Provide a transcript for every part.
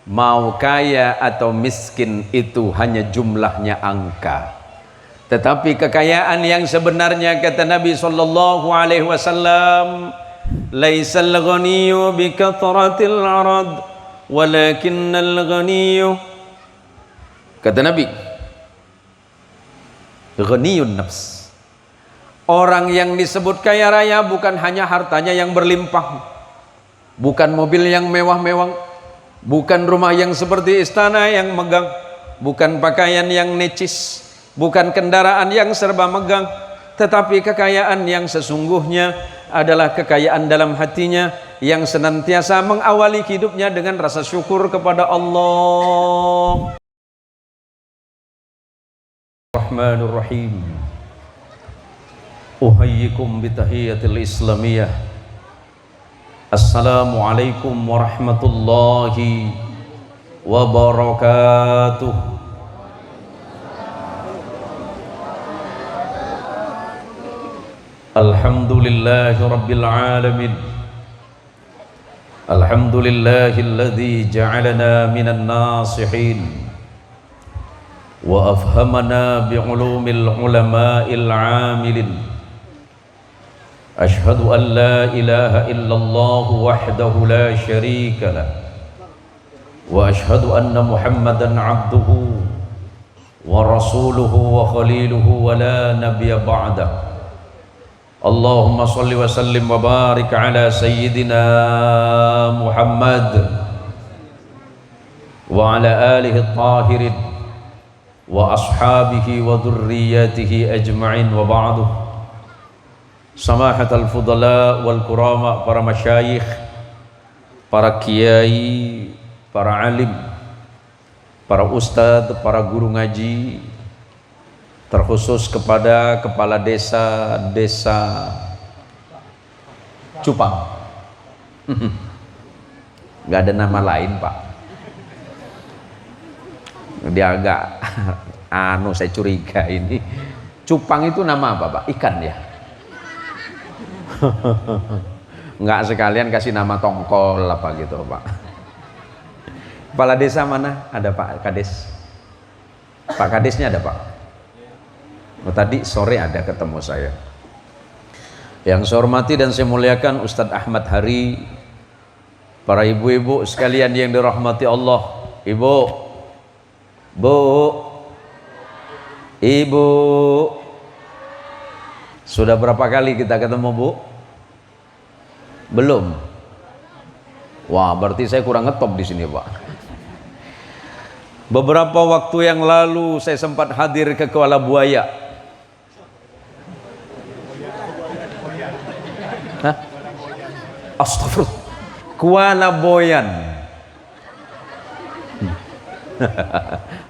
Mau kaya atau miskin itu hanya jumlahnya angka. Tetapi kekayaan yang sebenarnya, kata Nabi sallallahu alaihi wasallam, laisal ghaniyyu bi kathratil arad walakinnal ghaniyyu, kata Nabi, ghaniyun nafs. Orang yang disebut kaya raya bukan hanya hartanya yang berlimpah, bukan mobil yang mewah-mewah, bukan rumah yang seperti istana yang megah, bukan pakaian yang necis, bukan kendaraan yang serba megah, tetapi kekayaan yang sesungguhnya adalah kekayaan dalam hatinya yang senantiasa mengawali hidupnya dengan rasa syukur kepada Allah. Rahmanurrahim. Uhayyikum bitahiyatil islamiyah. Assalamualaikum warahmatullahi wabarakatuh. Alhamdulillahi rabbil alamin. Alhamdulillahilladzi ja'alana minan nasihin wa afhamana bi'ulumil ulama'il 'amilin. Ashhadu an la ilaha illallah wahdahu la syarika lah wa ashhadu anna Muhammadan 'abduhu wa rasuluhu wa khaliluhu wa la nabiyya ba'dah. Allahumma salli wa sallim wa barik ala sayyidina Muhammad wa ala alihi at-tahirin wa ashabihi wa dhurriyyatihi ajma'in, wa ba'du. Samahatal fudala wal kurama, para masyayikh, para kiai, para alim, para ustadz, para guru ngaji, terkhusus kepada kepala desa Cupang. Nggak ada nama lain, Pak. Dia agak saya curiga ini. Cupang itu nama apa, Pak? Ikan ya? Enggak sekalian kasih nama tongkol apa gitu, Pak? Kepala desa mana? Ada Pak Kades? Pak Kadesnya ada, Pak? Oh, tadi sore ada ketemu saya. Yang saya hormati dan saya muliakan Ustadz Ahmad Hari, para ibu-ibu sekalian yang dirahmati Allah. Ibu, sudah berapa kali kita ketemu, Bu? Belum. Wah, berarti saya kurang ngetop di sini, Pak. Beberapa waktu yang lalu saya sempat hadir ke Kuala Buaya. Hah? Astagfirullah. Kuala Boyan.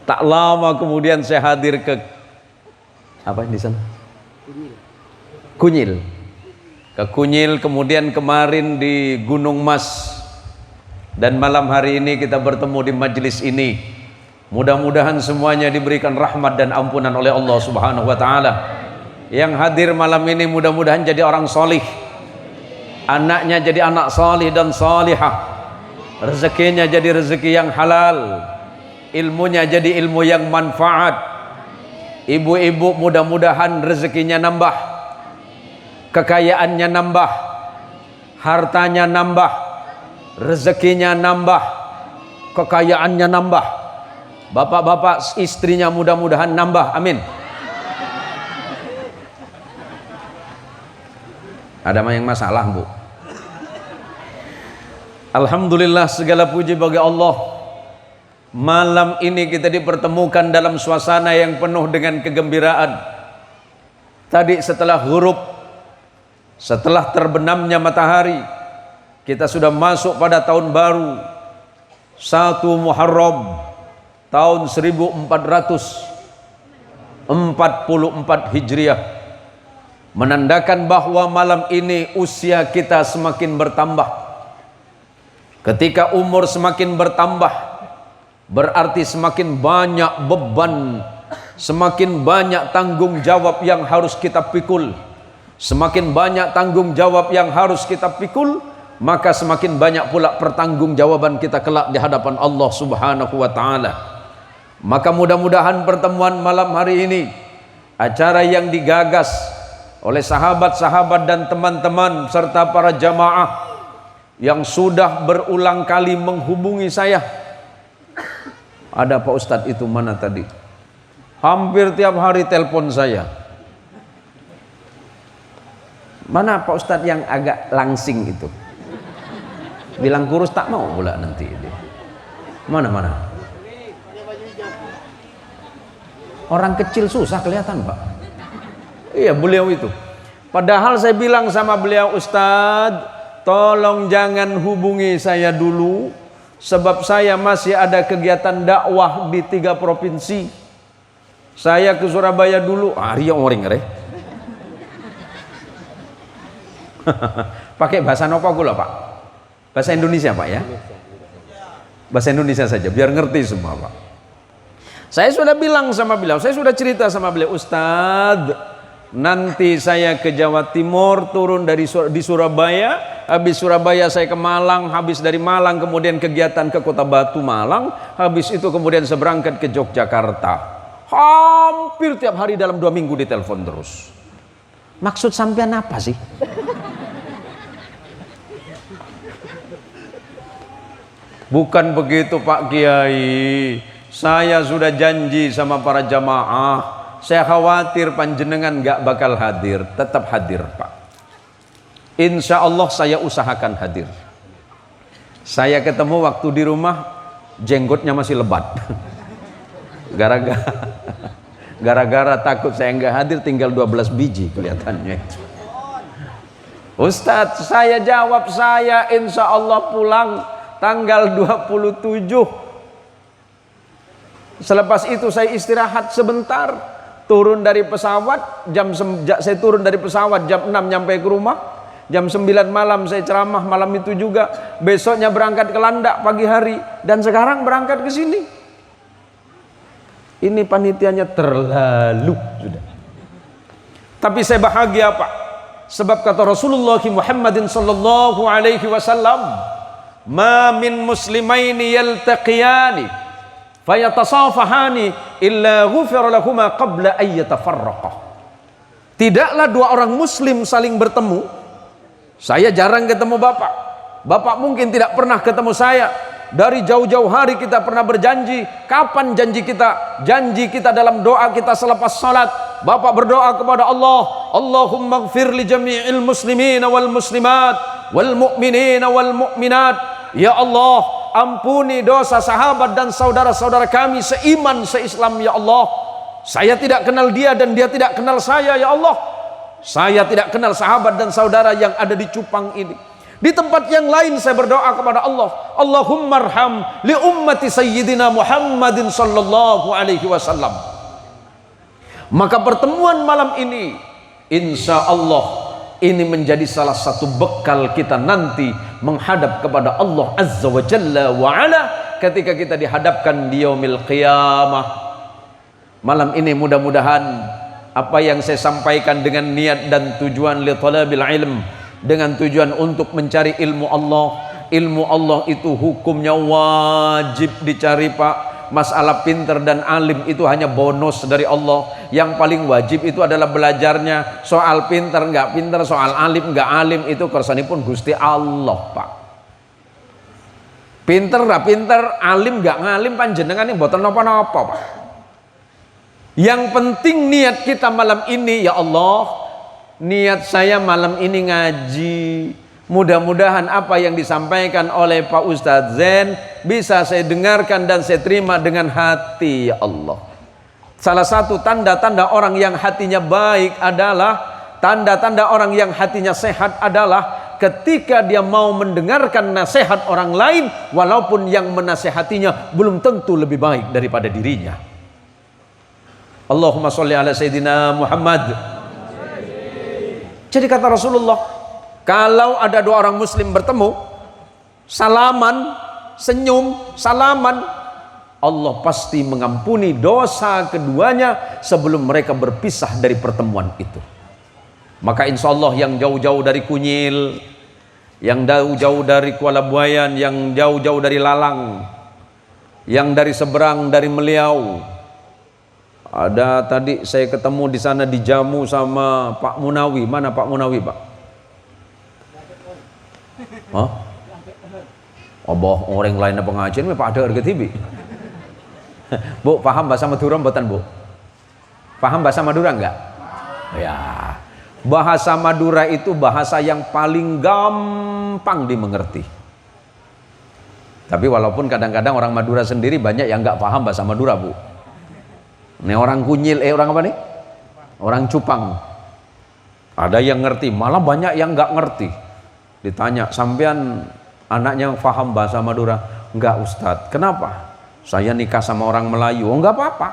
Tak lama kemudian saya hadir ke apa di sana? Kunyil. Ke Kunyil, kemudian kemarin di Gunung Mas, dan malam hari ini kita bertemu di majelis ini. Mudah-mudahan semuanya diberikan rahmat dan ampunan oleh Allah Subhanahu wa taala. Yang hadir malam ini mudah-mudahan jadi orang solih, anaknya jadi anak salih dan salihah, rezekinya jadi rezeki yang halal, ilmunya jadi ilmu yang manfaat. Ibu-ibu mudah-mudahan rezekinya nambah, kekayaannya nambah, hartanya nambah, rezekinya nambah, kekayaannya nambah. Bapak-bapak istrinya mudah-mudahan nambah, amin. Ada yang masalah, Bu? Alhamdulillah, segala puji bagi Allah. Malam ini kita dipertemukan dalam suasana yang penuh dengan kegembiraan. Tadi setelah huruf, setelah terbenamnya matahari, kita sudah masuk pada tahun baru 1 Muharram tahun 1444 Hijriah, menandakan bahwa malam ini usia kita semakin bertambah. Ketika umur semakin bertambah, berarti semakin banyak beban, semakin banyak tanggung jawab yang harus kita pikul. Semakin banyak tanggung jawab yang harus kita pikul, maka semakin banyak pula pertanggungjawaban kita kelak di hadapan Allah Subhanahu wa taala. Maka mudah-mudahan pertemuan malam hari ini, acara yang digagas oleh sahabat-sahabat dan teman-teman serta para jamaah yang sudah berulang kali menghubungi saya. Ada Pak Ustadz itu mana tadi? Hampir tiap hari telepon saya. Mana Pak Ustadz yang agak langsing itu? Bilang kurus tak mau pula nanti. Mana? Orang kecil susah kelihatan Pak. Iya beliau itu. Padahal saya bilang sama beliau, Ustadz, tolong jangan hubungi saya dulu, sebab saya masih ada kegiatan dakwah di 3 provinsi. Saya ke Surabaya dulu. Ria orang re. Pakai bahasa apa gula Pak? Bahasa Indonesia Pak ya? Bahasa Indonesia saja biar ngerti semua Pak. Saya sudah bilang sama beliau, saya sudah cerita sama beliau, Ustadz, nanti saya ke Jawa Timur, turun di Surabaya, habis Surabaya saya ke Malang, habis dari Malang kemudian kegiatan ke Kota Batu Malang, habis itu kemudian saya berangkat ke Yogyakarta. Hampir tiap hari dalam 2 minggu ditelepon terus. Maksud sampean apa sih? Bukan begitu Pak Kiai. Saya sudah janji sama para jamaah, saya khawatir panjenengan gak bakal hadir. Tetap hadir Pak. Insya Allah saya usahakan hadir. Saya ketemu waktu di rumah, jenggotnya masih lebat. Gara-gara takut saya nggak hadir, tinggal 12 biji kelihatannya. Ustadz, saya jawab, saya insya Allah pulang tanggal 27. Selepas itu saya istirahat sebentar, turun dari pesawat saya turun dari pesawat jam 6 nyampe ke rumah, jam 9 malam saya ceramah, malam itu juga, besoknya berangkat ke Landak pagi hari, dan sekarang berangkat ke sini. Ini panitianya terlalu sudah. Tapi saya bahagia Pak, sebab kata Rasulullah Muhammadin sallallahu alaihi wasallam, "Ma min muslimaini yaltaqiyani fayatasafahani illa ghufira lahuma qabla an yatafarraqa." Tidaklah 2 orang muslim saling bertemu. Saya jarang ketemu Bapak. Bapak mungkin tidak pernah ketemu saya. Dari jauh-jauh hari kita pernah berjanji. Kapan janji kita? Janji kita dalam doa kita selepas salat. Bapak berdoa kepada Allah, Allahumma ighfir li jami'il muslimina wal muslimat wal mu'minina wal mu'minat. Ya Allah, ampuni dosa sahabat dan saudara-saudara kami seiman seislam ya Allah. Saya tidak kenal dia dan dia tidak kenal saya ya Allah. Saya tidak kenal sahabat dan saudara yang ada di cupang ini. Di tempat yang lain saya berdoa kepada Allah, Allahumma arham li ummati sayyidina Muhammadin sallallahu alaihi wasallam. Maka pertemuan malam ini insya Allah ini menjadi salah satu bekal kita nanti menghadap kepada Allah Azza wa Jalla wa Ala ketika kita dihadapkan di yaumil qiyamah. Malam ini mudah-mudahan apa yang saya sampaikan dengan niat dan tujuan li talabil ilm, dengan tujuan untuk mencari ilmu Allah. Ilmu Allah itu hukumnya wajib dicari Pak. Masalah pinter dan alim itu hanya bonus dari Allah. Yang paling wajib itu adalah belajarnya. Soal pinter nggak pinter, soal alim nggak alim, itu kersanipun Gusti Allah Pak. Pinter nggak pinter, alim nggak ngalim, panjenengan ini boten napa-napa Pak. Yang penting niat kita malam ini, ya Allah, niat saya malam ini ngaji. Mudah-mudahan apa yang disampaikan oleh Pak Ustadz Zain bisa saya dengarkan dan saya terima dengan hati, ya Allah. Salah satu tanda-tanda orang yang hatinya baik adalah, tanda-tanda orang yang hatinya sehat adalah ketika dia mau mendengarkan nasihat orang lain, walaupun yang menasehatinya belum tentu lebih baik daripada dirinya. Allahumma sholli ala Sayyidina Muhammad. Jadi kata Rasulullah, kalau ada 2 orang muslim bertemu, salaman, senyum, salaman, Allah pasti mengampuni dosa keduanya sebelum mereka berpisah dari pertemuan itu. Maka insya Allah yang jauh-jauh dari Kunyil, yang jauh-jauh dari Kuala Buayan, yang jauh-jauh dari Lalang, yang dari seberang dari Meliau. Ada tadi saya ketemu di sana dijamu sama Pak Munawi. Mana Pak Munawi, Pak? Hah? Oh, orang lain pengajian Pak ada harga tibi. Bu, paham bahasa Madura mboten, Bu? Paham bahasa Madura enggak? Ya. Bahasa Madura itu bahasa yang paling gampang dimengerti. Tapi walaupun kadang-kadang orang Madura sendiri banyak yang enggak paham bahasa Madura, Bu. Ini orang Kunyil, orang apa nih? Orang Cupang. Ada yang ngerti, malah banyak yang enggak ngerti. Ditanya, sampean anaknya paham bahasa Madura? Enggak, Ustadz. Kenapa? Saya nikah sama orang Melayu. Oh, enggak apa-apa.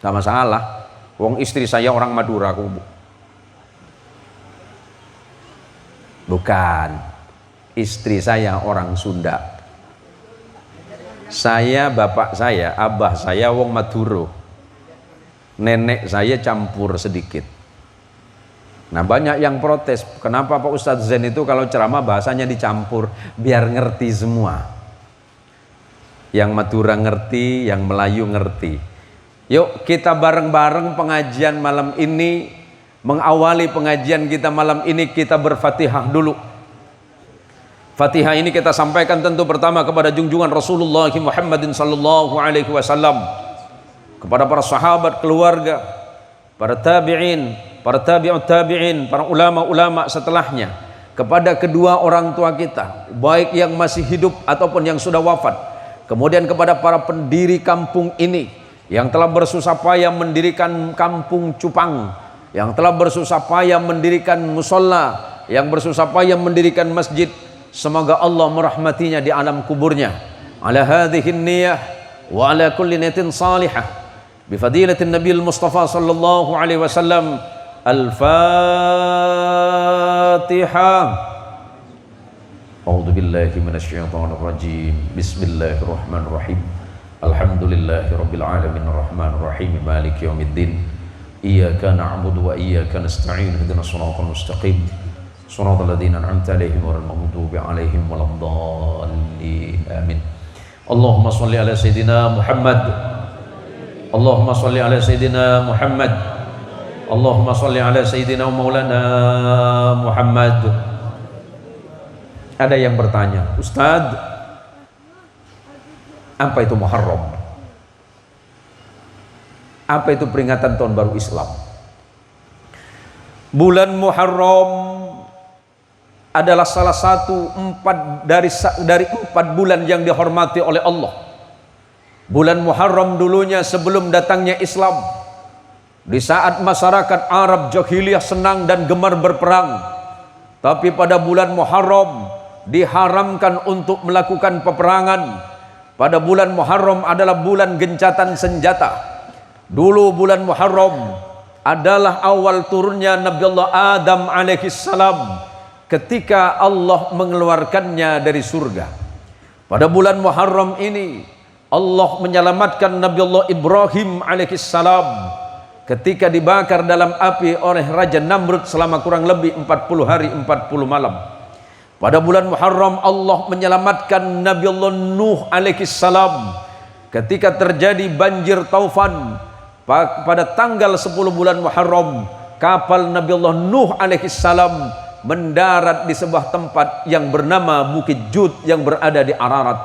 Enggak masalah. Wong istri saya orang Madura kok, Bu. Bukan, istri saya orang Sunda. Saya, bapak saya, abah saya wong Maduro. Nenek saya campur sedikit. Nah, banyak yang protes, kenapa Pak Ustadz Zain itu kalau ceramah bahasanya dicampur, biar ngerti semua. Yang Madura ngerti, yang Melayu ngerti. Yuk kita bareng-bareng pengajian malam ini. Mengawali pengajian kita malam ini, kita berfatihah dulu. Fatihah ini kita sampaikan tentu pertama kepada junjungan Rasulullah Muhammadin sallallahu alaihi wasallam, kepada para sahabat, keluarga, para tabi'in, para tabi'ut tabi'in, para ulama-ulama setelahnya, kepada kedua orang tua kita, baik yang masih hidup ataupun yang sudah wafat, kemudian kepada para pendiri kampung ini yang telah bersusah payah mendirikan kampung Cupang, yang telah bersusah payah mendirikan musola, yang bersusah payah mendirikan masjid. Semoga Allah merahmatinya di alam kuburnya. Ala hadhihi niyah wa ala kulli niyatin salihah bi fadilatin Nabi Mustafa sallallahu alaihi wasallam. Al-Fatihah. A'udzu billahi minasyaitonir rajim. Bismillahirrahmanirrahim. Alhamdulillahirabbil alamin arrahmanir rahim maliki yaumiddin. Iyyaka na'budu wa iyyaka nasta'in ihdinas siratal mustaqim siratal ladzina an'amta 'alaihim ghairil maghdubi 'alaihim waladdallin amin. Allahumma shalli ala sayidina Muhammad. Allahumma shalli ala sayidina Muhammad. Allahumma shalli ala sayidina Maulana Muhammad. Ada yang bertanya, Ustadz, apa itu Muharram? Apa itu peringatan tahun baru Islam? Bulan Muharram adalah salah satu dari empat bulan yang dihormati oleh Allah. Bulan Muharram dulunya sebelum datangnya Islam, di saat masyarakat Arab jahiliyah senang dan gemar berperang, tapi pada bulan Muharram diharamkan untuk melakukan peperangan. Pada bulan Muharram adalah bulan gencatan senjata. Dulu bulan Muharram adalah awal turunnya Nabi Allah Adam alaihissalam ketika Allah mengeluarkannya dari surga. Pada bulan Muharram ini Allah menyelamatkan Nabi Allah Ibrahim alaihissalam ketika dibakar dalam api oleh Raja Namrud selama kurang lebih 40 hari 40 malam. Pada bulan Muharram Allah menyelamatkan Nabi Allah Nuh alaihissalam ketika terjadi banjir taufan. Pada tanggal 10 bulan Muharram, kapal Nabi Allah Nuh alaihissalam mendarat di sebuah tempat yang bernama Bukit Jud yang berada di Ararat.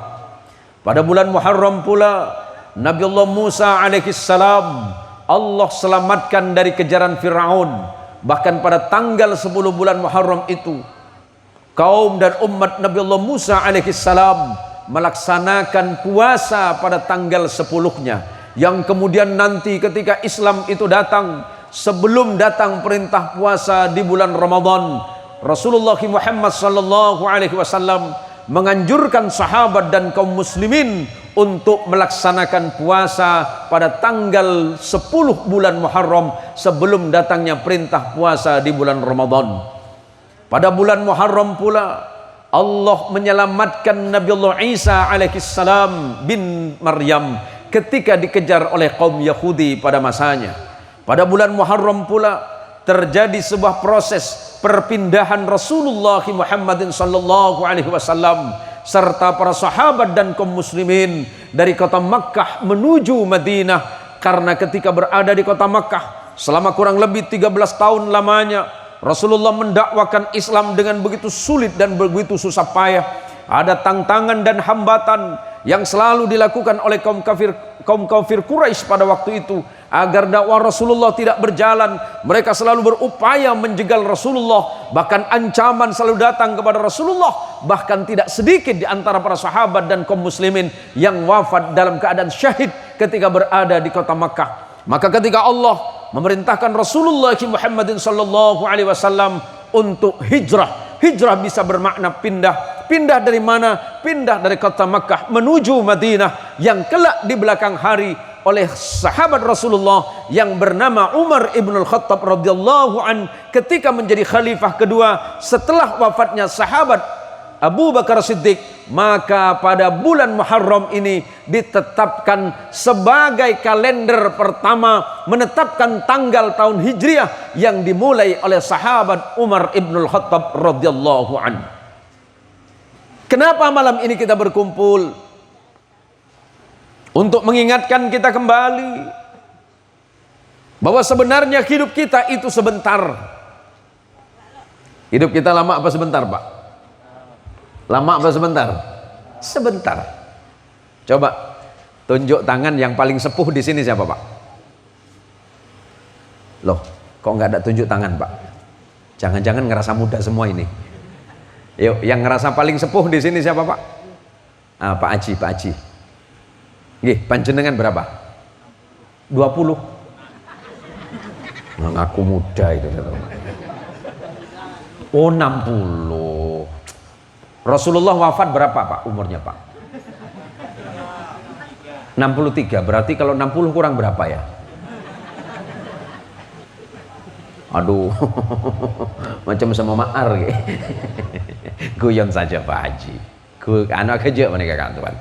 Pada bulan Muharram pula Nabi Allah Musa alaihissalam Allah selamatkan dari kejaran Fir'aun. Bahkan pada tanggal 10 bulan Muharram itu, kaum dan umat Nabi Allah Musa alaihissalam melaksanakan puasa pada tanggal 10-nya. Yang kemudian nanti ketika Islam itu datang, sebelum datang perintah puasa di bulan Ramadan, Rasulullah Muhammad sallallahu alaihi wasallam menganjurkan sahabat dan kaum muslimin untuk melaksanakan puasa pada tanggal 10 bulan Muharram sebelum datangnya perintah puasa di bulan Ramadan. Pada bulan Muharram pula Allah menyelamatkan Nabi Allah Isa alaihissalam bin Maryam ketika dikejar oleh kaum Yahudi pada masanya. Pada bulan Muharram pula terjadi sebuah proses perpindahan Rasulullah Muhammadin sallallahu alaihi wasallam serta para sahabat dan kaum muslimin dari kota Makkah menuju Madinah. Karena ketika berada di kota Makkah selama kurang lebih 13 tahun lamanya, Rasulullah mendakwakan Islam dengan begitu sulit dan begitu susah payah. Ada tantangan dan hambatan yang selalu dilakukan oleh kaum kafir Quraisy pada waktu itu agar dakwah Rasulullah tidak berjalan. Mereka selalu berupaya menjegal Rasulullah, bahkan ancaman selalu datang kepada Rasulullah. Bahkan tidak sedikit di antara para sahabat dan kaum muslimin yang wafat dalam keadaan syahid ketika berada di kota Makkah. Maka ketika Allah memerintahkan Rasulullah Muhammadin sallallahu alaihi wasallam untuk hijrah, hijrah bisa bermakna pindah. Pindah dari mana? Pindah dari kota Makkah menuju Madinah, yang kelak di belakang hari oleh sahabat Rasulullah yang bernama Umar ibn al-Khattab radhiyallahu an ketika menjadi khalifah kedua setelah wafatnya sahabat Abu Bakar Siddiq. Maka pada bulan Muharram ini ditetapkan sebagai kalender pertama menetapkan tanggal tahun Hijriah yang dimulai oleh sahabat Umar ibn al-Khattab radhiyallahu an. Kenapa malam ini kita berkumpul? Untuk mengingatkan kita kembali bahwa sebenarnya hidup kita itu sebentar. Hidup kita lama apa sebentar, Pak? Lama apa sebentar? Sebentar. Coba tunjuk tangan yang paling sepuh di sini siapa, Pak? Loh, kok nggak ada tunjuk tangan, Pak? Jangan-jangan ngerasa muda semua ini. Yuk, yang ngerasa paling sepuh di sini siapa, Pak? Ah, Pak Haji, Pak Haji. Nggih, panjenengan berapa? 20. Ngaku muda itu. Oh, 60. Rasulullah wafat berapa, Pak? Umurnya, Pak? 63. Berarti kalau 60 kurang berapa ya? Aduh, macam sama maar gitu. Guyon saja Pak Haji. Anak kerja menikah kan Tuhan.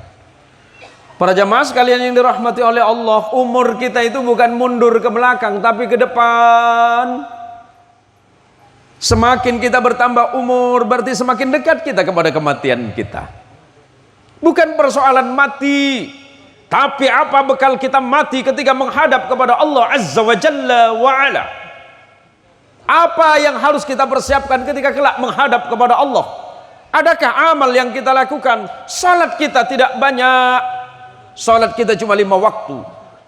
Para jamaah sekalian yang dirahmati oleh Allah, umur kita itu bukan mundur ke belakang tapi ke depan. Semakin kita bertambah umur berarti semakin dekat kita kepada kematian kita. Bukan persoalan mati, tapi apa bekal kita mati ketika menghadap kepada Allah Azza wa Jalla wa Ala. Apa yang harus kita persiapkan ketika kelak menghadap kepada Allah? Adakah amal yang kita lakukan? Salat kita tidak banyak. Salat kita cuma 5 waktu.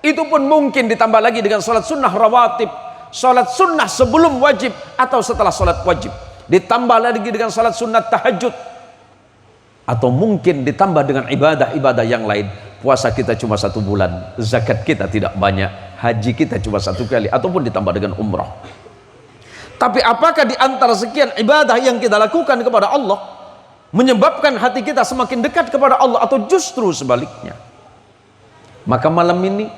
Itu pun mungkin ditambah lagi dengan salat sunnah rawatib. Salat sunnah sebelum wajib atau setelah salat wajib. Ditambah lagi dengan salat sunnah tahajud. Atau mungkin ditambah dengan ibadah-ibadah yang lain. Puasa kita cuma 1 bulan. Zakat kita tidak banyak. Haji kita cuma 1 kali. Ataupun ditambah dengan umrah. Tapi apakah di antara sekian ibadah yang kita lakukan kepada Allah menyebabkan hati kita semakin dekat kepada Allah atau justru sebaliknya? Maka malam ini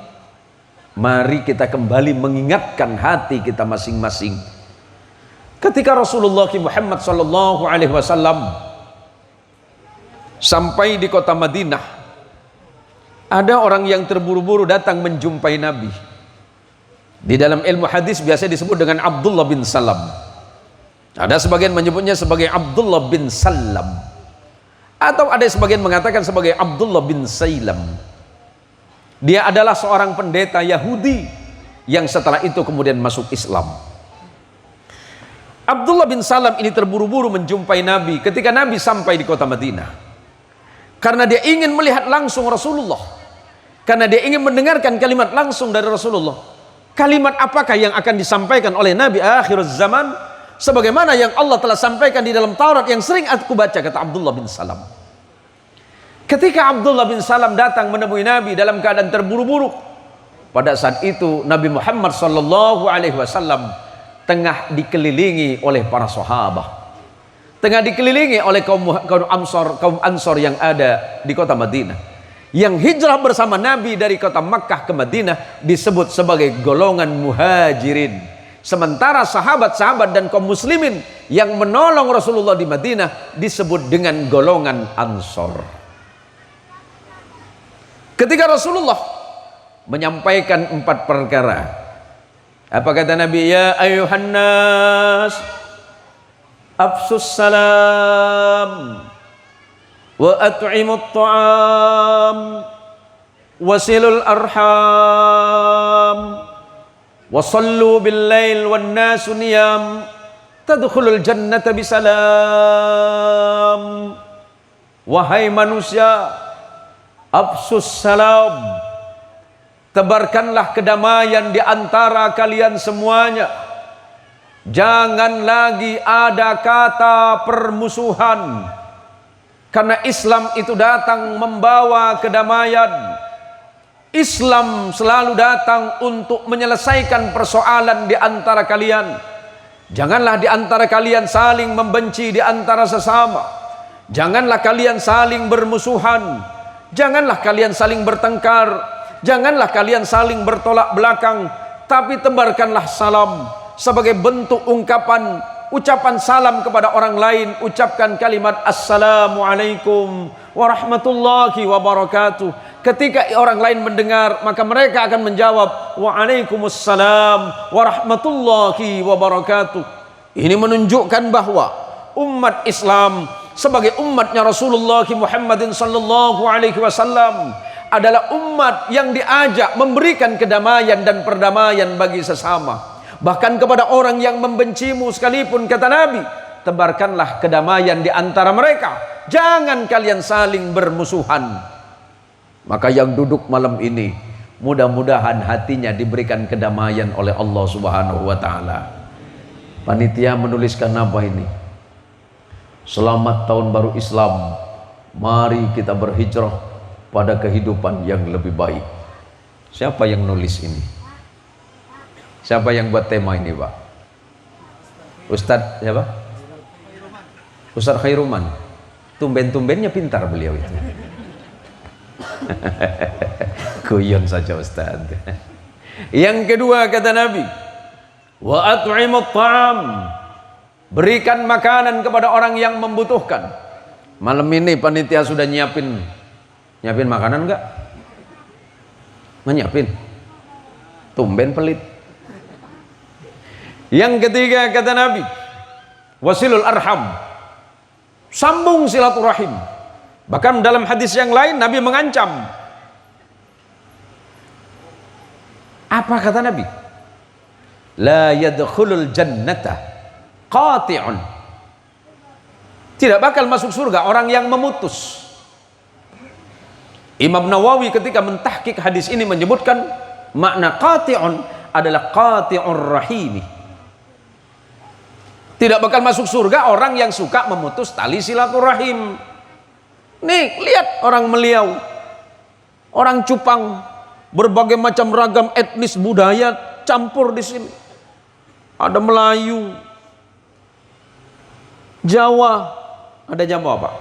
mari kita kembali mengingatkan hati kita masing-masing. Ketika Rasulullah Muhammad sallallahu alaihi wasallam sampai di kota Madinah, ada orang yang terburu-buru datang menjumpai Nabi. Di dalam ilmu hadis biasa disebut dengan Abdullah bin Salam. Ada sebagian menyebutnya sebagai Abdullah bin Salam, atau ada sebagian mengatakan sebagai Abdullah bin Sailam. Dia adalah seorang pendeta Yahudi yang setelah itu kemudian masuk Islam. Abdullah bin Salam ini terburu-buru menjumpai Nabi ketika Nabi sampai di kota Madinah. Karena dia ingin melihat langsung Rasulullah. Karena dia ingin mendengarkan kalimat langsung dari Rasulullah. Kalimat apakah yang akan disampaikan oleh Nabi akhir zaman? Sebagaimana yang Allah telah sampaikan di dalam Taurat yang sering aku baca, kata Abdullah bin Salam. Ketika Abdullah bin Salam datang menemui Nabi dalam keadaan terburu-buru, pada saat itu Nabi Muhammad sallallahu alaihi wasallam tengah dikelilingi oleh para sahabat, tengah dikelilingi oleh kaum Ansor yang ada di kota Madinah. Yang hijrah bersama Nabi dari kota Makkah ke Madinah disebut sebagai golongan muhajirin. Sementara sahabat-sahabat dan kaum muslimin yang menolong Rasulullah di Madinah disebut dengan golongan Ansor. Ketika Rasulullah menyampaikan 4 perkara, Apa kata Nabi? Ya ayuhan nas, afsus salam wa at'imut ta'am wasilul arham wasallu bil lail wan nasu niyam tadkhulul jannata bisalam. Wahai manusia, afsus salam, tebarkanlah kedamaian di antara kalian semuanya. Jangan lagi ada kata permusuhan, karena Islam itu datang membawa kedamaian. Islam selalu datang untuk menyelesaikan persoalan di antara kalian. Janganlah di antara kalian saling membenci di antara sesama. Janganlah kalian saling bermusuhan. Janganlah kalian saling bertengkar. Janganlah kalian saling bertolak belakang. Tapi tebarkanlah salam sebagai bentuk ucapan salam kepada orang lain. Ucapkan kalimat Assalamualaikum warahmatullahi wabarakatuh. Ketika orang lain mendengar, maka mereka akan menjawab Waalaikumsalam warahmatullahi wabarakatuh. Ini menunjukkan bahwa umat Islam sebagai umatnya Rasulullah Muhammadin sallallahu alaihi wasallam adalah umat yang diajak memberikan kedamaian dan perdamaian bagi sesama. Bahkan kepada orang yang membencimu sekalipun, kata Nabi, tebarkanlah kedamaian di antara mereka. Jangan kalian saling bermusuhan. Maka yang duduk malam ini, mudah-mudahan hatinya diberikan kedamaian oleh Allah Subhanahu wa taala. Panitia menuliskan apa ini? Selamat tahun baru Islam. Mari kita berhijrah pada kehidupan yang lebih baik. Siapa yang nulis ini? Siapa yang buat tema ini, Pak? Ustadz siapa? Ustadz Khairuman. Tumben-tumbennya pintar beliau itu. Guyon saja Ustadz. Yang kedua kata Nabi, wa at'imut ta'am, berikan makanan kepada orang yang membutuhkan. Malam ini panitia sudah nyiapin makanan enggak? Nyiapin. Tumben pelit. Yang ketiga kata Nabi, wasilul arham, sambung silaturahim. Bahkan dalam hadis yang lain Nabi mengancam. Apa kata Nabi? La yadkhulul jannata qati'un, tidak bakal masuk surga orang yang memutus. Imam Nawawi ketika mentahqiq hadis ini menyebutkan makna qati'un adalah qati'ur rahimi. Tidak bakal masuk surga orang yang suka memutus tali silaturahim. Nih, lihat orang Meliau, orang Cupang, berbagai macam ragam etnis budaya campur di sini. Ada Melayu, Jawa, ada Jawa Pak,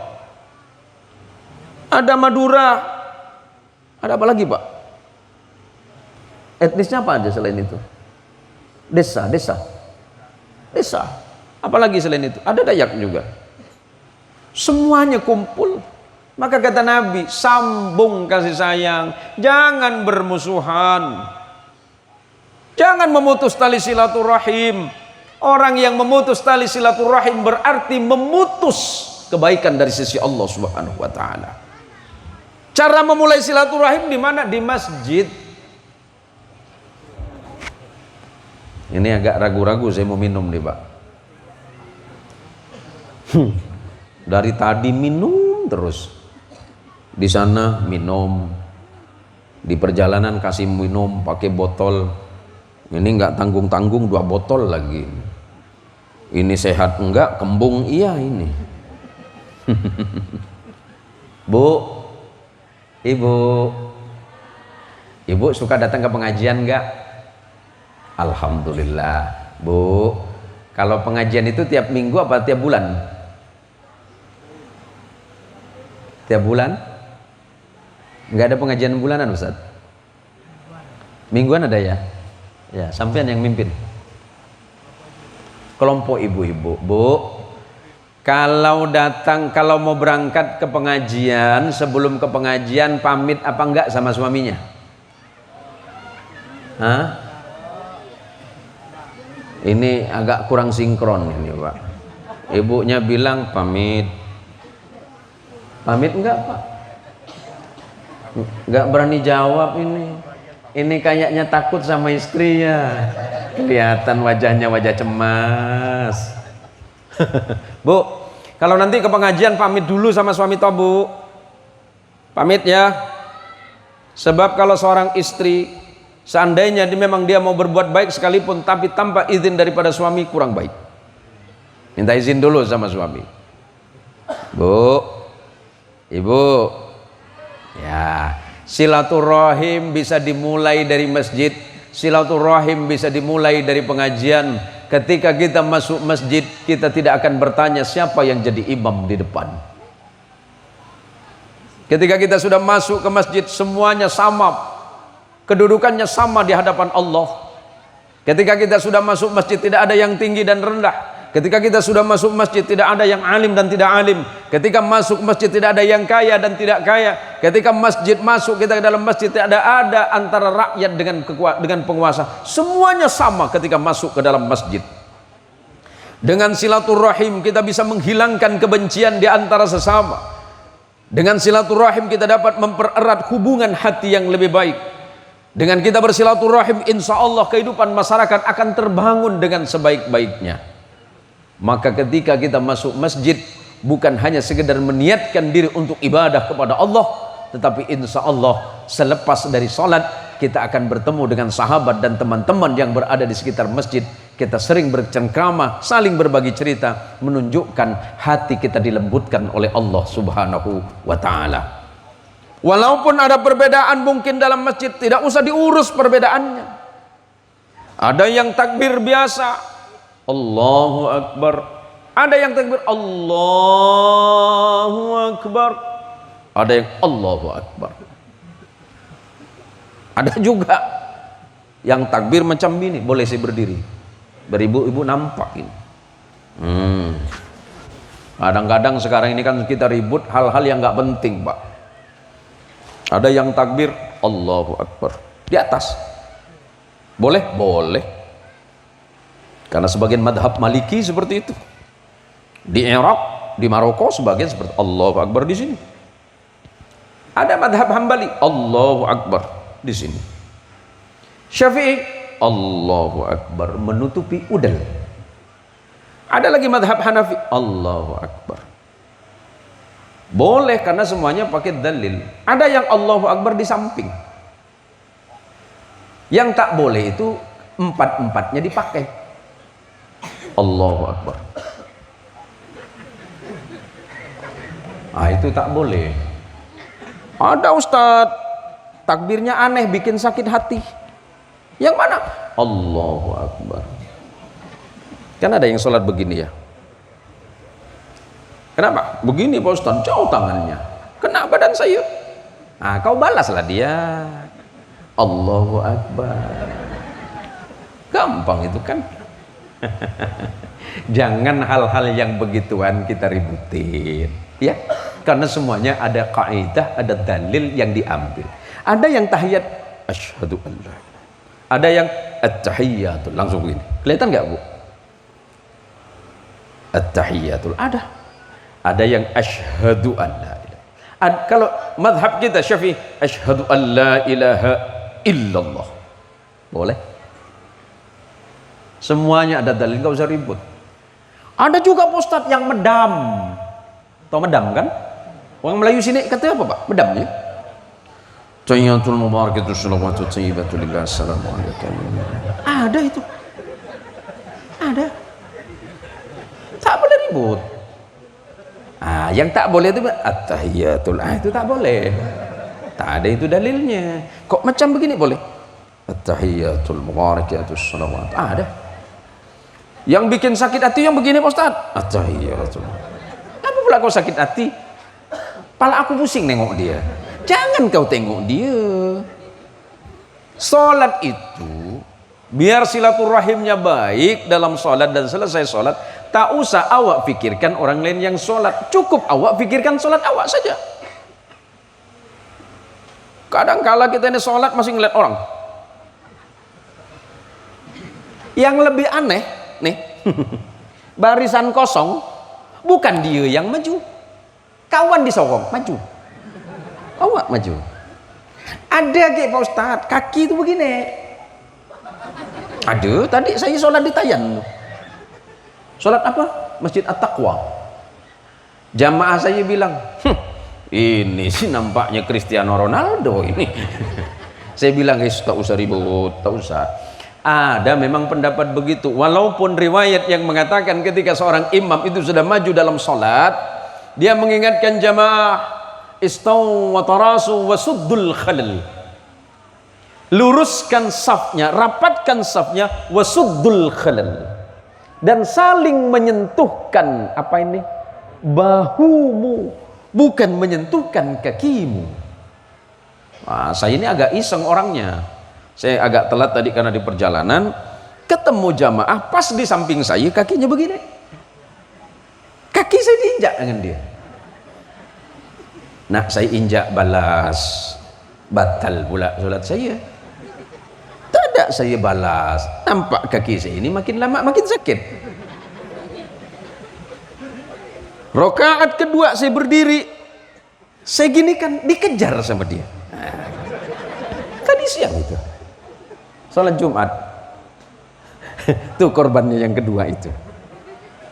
ada Madura, ada apa lagi Pak? Etnisnya apa aja selain itu? Desa. Apalagi selain itu? Ada Dayak juga. Semuanya kumpul. Maka kata Nabi, sambung kasih sayang, jangan bermusuhan, jangan memutus tali silaturahim. Orang yang memutus tali silaturahim berarti memutus kebaikan dari sisi Allah Subhanahu wa taala. Cara memulai silaturahim di mana? Di masjid. Ini agak ragu-ragu saya mau minum nih, Pak. Dari tadi minum terus. Di sana minum, di perjalanan kasih minum pakai botol. Ini nggak tanggung-tanggung 2 botol lagi. Ini sehat enggak, kembung iya ini. Bu, ibu suka datang ke pengajian enggak? Alhamdulillah. Bu, kalau pengajian itu tiap minggu apa tiap bulan? Tiap bulan? Enggak ada pengajian bulanan Ustaz? Mingguan ada ya? Ya, sampean yang mimpin. Kelompok ibu-ibu, Bu, kalau mau berangkat ke pengajian, sebelum ke pengajian pamit apa enggak sama suaminya? Hah? Ini agak kurang sinkron ini Pak. Ibunya bilang pamit. Pamit enggak Pak? Enggak berani jawab ini. Ini kayaknya takut sama istrinya. Kelihatan wajahnya wajah cemas. Bu, kalau nanti ke pengajian pamit dulu sama suami toh Bu. Pamit ya. Sebab kalau seorang istri seandainya memang dia mau berbuat baik sekalipun tapi tanpa izin daripada suami kurang baik. Minta izin dulu sama suami. Bu, Ibu, ya, silaturahim bisa dimulai dari masjid, silaturahim bisa dimulai dari pengajian. Ketika kita masuk masjid, kita tidak akan bertanya siapa yang jadi imam di depan. Ketika kita sudah masuk ke masjid, semuanya sama, kedudukannya sama di hadapan Allah. Ketika kita sudah masuk masjid, tidak ada yang tinggi dan rendah. Ketika kita sudah masuk masjid, tidak ada yang alim dan tidak alim. Ketika masuk masjid, tidak ada yang kaya dan tidak kaya. Ketika masjid masuk, kita ke dalam masjid, tidak ada antara rakyat dengan penguasa. Semuanya sama ketika masuk ke dalam masjid. Dengan silaturahim kita bisa menghilangkan kebencian di antara sesama. Dengan silaturahim kita dapat mempererat hubungan hati yang lebih baik. Dengan kita bersilaturahim, insya Allah kehidupan masyarakat akan terbangun dengan sebaik-baiknya. Maka ketika kita masuk masjid, bukan hanya sekedar meniatkan diri untuk ibadah kepada Allah, tetapi insya Allah selepas dari sholat kita akan bertemu dengan sahabat dan teman-teman yang berada di sekitar masjid. Kita sering bercengkrama, saling berbagi cerita, menunjukkan hati kita dilembutkan oleh Allah Subhanahu wa ta'ala. Walaupun ada perbedaan mungkin dalam masjid, tidak usah diurus perbedaannya. Ada yang takbir biasa, Allahu Akbar. Ada yang takbir Allahu Akbar. Ada yang Allahu Akbar. Ada juga yang takbir macam ini. Boleh saya berdiri? Beribu-ibu nampak ini. Kadang-kadang sekarang ini kan kita ribut hal-hal yang nggak penting, Pak. Ada yang takbir Allahu Akbar di atas. Boleh? Boleh. Karena sebagian madhab Maliki seperti itu. Di Irak, di Maroko sebagian seperti Allahu Akbar di sini. Ada madhab Hambali Allahu Akbar di sini. Syafi'i Allahu Akbar menutupi udel. Ada lagi madhab Hanafi Allahu Akbar. Boleh karena semuanya pakai dalil. Ada yang Allahu Akbar di samping. Yang tak boleh itu empat-empatnya dipakai. Allahu Akbar. Itu tak boleh. Ada Ustadz takbirnya aneh, bikin sakit hati. Yang mana? Allahu Akbar. Kan ada yang sholat begini ya. Kenapa? Begini Pak Ustaz, jauh tangannya. Kena badan saya. Kau balaslah dia. Allahu Akbar. Gampang itu kan. Jangan hal-hal yang begituan kita ributin. Ya, karena semuanya ada kaidah, ada dalil yang diambil. Ada yang tahiyat asyhadu an la ilaha. Ada yang at-tahiyatul langsung begini. Kelihatan nggak Bu? At-tahiyatul ada. Ada yang asyhadu an la ilaha. Kalau madhab kita Syafi'i asyhadu an la ilaha illallah. Boleh? Semuanya ada dalil, nggak usah ribut. Ada juga Ustadz yang medam. Tahu medam kan? Orang Melayu sini kata apa Pak? Medam ya? Tayyatul mubarakatuh sholawatu thayyibatu lillah assalamu alaikum. Ada itu. Ada. Tak boleh ribut. Yang tak boleh itu at-tahiyatul. Itu tak boleh. Tak ada itu dalilnya. Kok macam begini boleh? At-tahiyatul mubarakatuh sholawatu. Ada. Yang bikin sakit hati yang begini Pak Ustaz. At-tahiyatul. Apa pula kau sakit hati? Pala aku pusing nengok dia. Jangan kau tengok dia. Salat itu biar silaturahimnya baik dalam salat dan selesai salat, tak usah awak pikirkan orang lain yang salat. Cukup awak pikirkan salat awak saja. Kadang kala kita ini salat masih ngeliat orang. Yang lebih aneh nih, barisan kosong, bukan dia yang maju, kawan disokong maju, awak maju. Ada kayak Pak Ustadz, kaki itu begini. Aduh, tadi saya sholat di Tayan. Sholat apa? Masjid At-Taqwa. Jamaah saya bilang, ini sih nampaknya Cristiano Ronaldo ini. Saya bilang, tak usah ribut, tak usah. Ada memang pendapat begitu. Walaupun riwayat yang mengatakan ketika seorang imam itu sudah maju dalam sholat, dia mengingatkan jamaah, istaw wa tarasu wa suddul khalal. Luruskan safnya, rapatkan safnya, wa suddul khalal. Dan saling menyentuhkan apa ini? Bahumu, bukan menyentuhkan kakimu. Nah, saya ini agak iseng orangnya. Saya agak telat tadi karena di perjalanan, ketemu jamaah pas di samping saya, kakinya begini. Kaki saya diinjak dengan dia. Nah, saya injak balas, batal pula sholat saya. Tidak saya balas, nampak kaki saya ini makin lama makin sakit. Rakaat kedua saya berdiri, saya gini kan dikejar sama dia. Tadi siang itu sholat Jumat. Tuh korbannya yang kedua itu.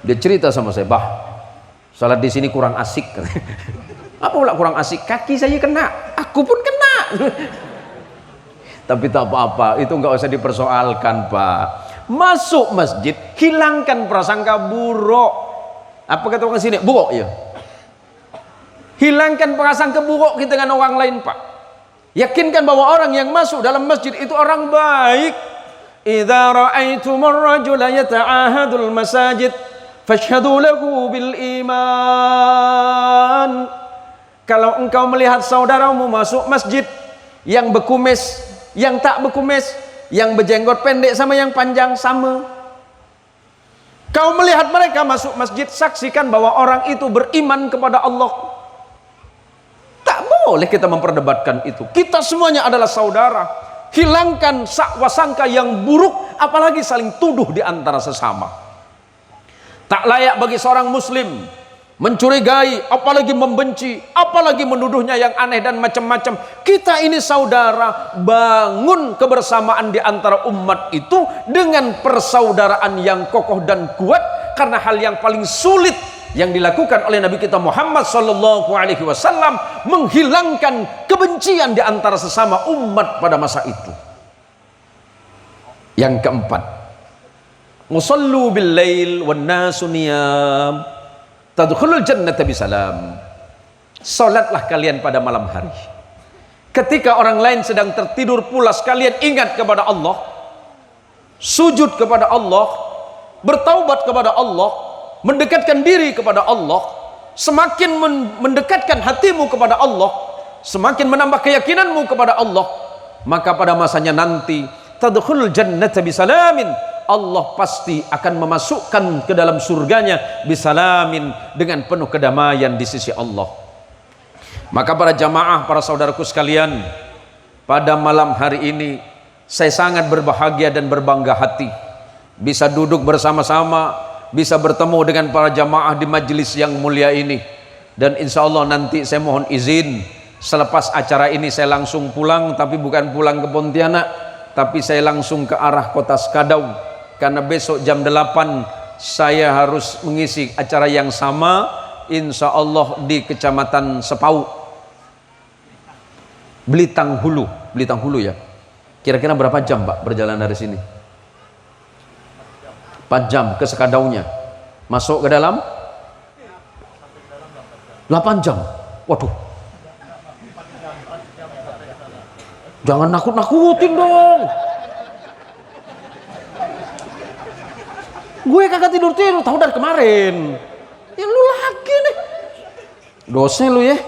Dia cerita sama saya, bah, sholat di sini kurang asik. Apa pula kurang asik? Kaki saya kena, aku pun kena. Tapi tak apa-apa, itu nggak usah dipersoalkan, Pak. Masuk masjid, hilangkan prasangka buruk. Apa kata orang sini? Buruk ya. Hilangkan prasangka buruk kita dengan orang lain, Pak. Yakinkan bahwa orang yang masuk dalam masjid itu orang baik. Idza ra'aitumur rajula yata'ahadul masajid fashhadu lahu bil iman. Kalau engkau melihat saudaramu masuk masjid, yang berkumis, yang tak berkumis, yang berjenggot pendek sama yang panjang sama. Kau melihat mereka masuk masjid, saksikan bahwa orang itu beriman kepada Allah. Tak boleh kita memperdebatkan itu. Kita semuanya adalah saudara. Hilangkan sangka yang buruk, apalagi saling tuduh di antara sesama. Tak layak bagi seorang muslim mencurigai, apalagi membenci, apalagi menuduhnya yang aneh dan macam-macam. Kita ini saudara, bangun kebersamaan di antara umat itu dengan persaudaraan yang kokoh dan kuat, karena hal yang paling sulit yang dilakukan oleh Nabi kita Muhammad sallallahu alaihi wasallam menghilangkan kebencian di antara sesama umat pada masa itu. Yang keempat, musallu bil lail wan nasu niyam tadkhulul jannata bisalam. Salatlah kalian pada malam hari. Ketika orang lain sedang tertidur pulas, kalian ingat kepada Allah, sujud kepada Allah, bertaubat kepada Allah, mendekatkan diri kepada Allah. Semakin mendekatkan hatimu kepada Allah, semakin menambah keyakinanmu kepada Allah, maka pada masanya nanti tadkhulul jannata bisalamin, Allah pasti akan memasukkan ke dalam surganya bisalamin, dengan penuh kedamaian di sisi Allah. Maka para jamaah, para saudaraku sekalian, pada malam hari ini saya sangat berbahagia dan berbangga hati bisa duduk bersama-sama, bisa bertemu dengan para jamaah di majelis yang mulia ini. Dan insya Allah nanti saya mohon izin, selepas acara ini saya langsung pulang, tapi bukan pulang ke Pontianak, tapi saya langsung ke arah kota Skadau, karena besok jam 8 saya harus mengisi acara yang sama, insya Allah di Kecamatan Sepau, Belitang Hulu ya. Kira-kira berapa jam Pak perjalanan dari sini? 4 jam ke Skadaunya. Masuk ke dalam 8 jam. Waduh, jangan nakut-nakutin dong. Gue kagak tidur-tidur, tahu dari kemarin. Yang lu lagi nih, dosen lu ya.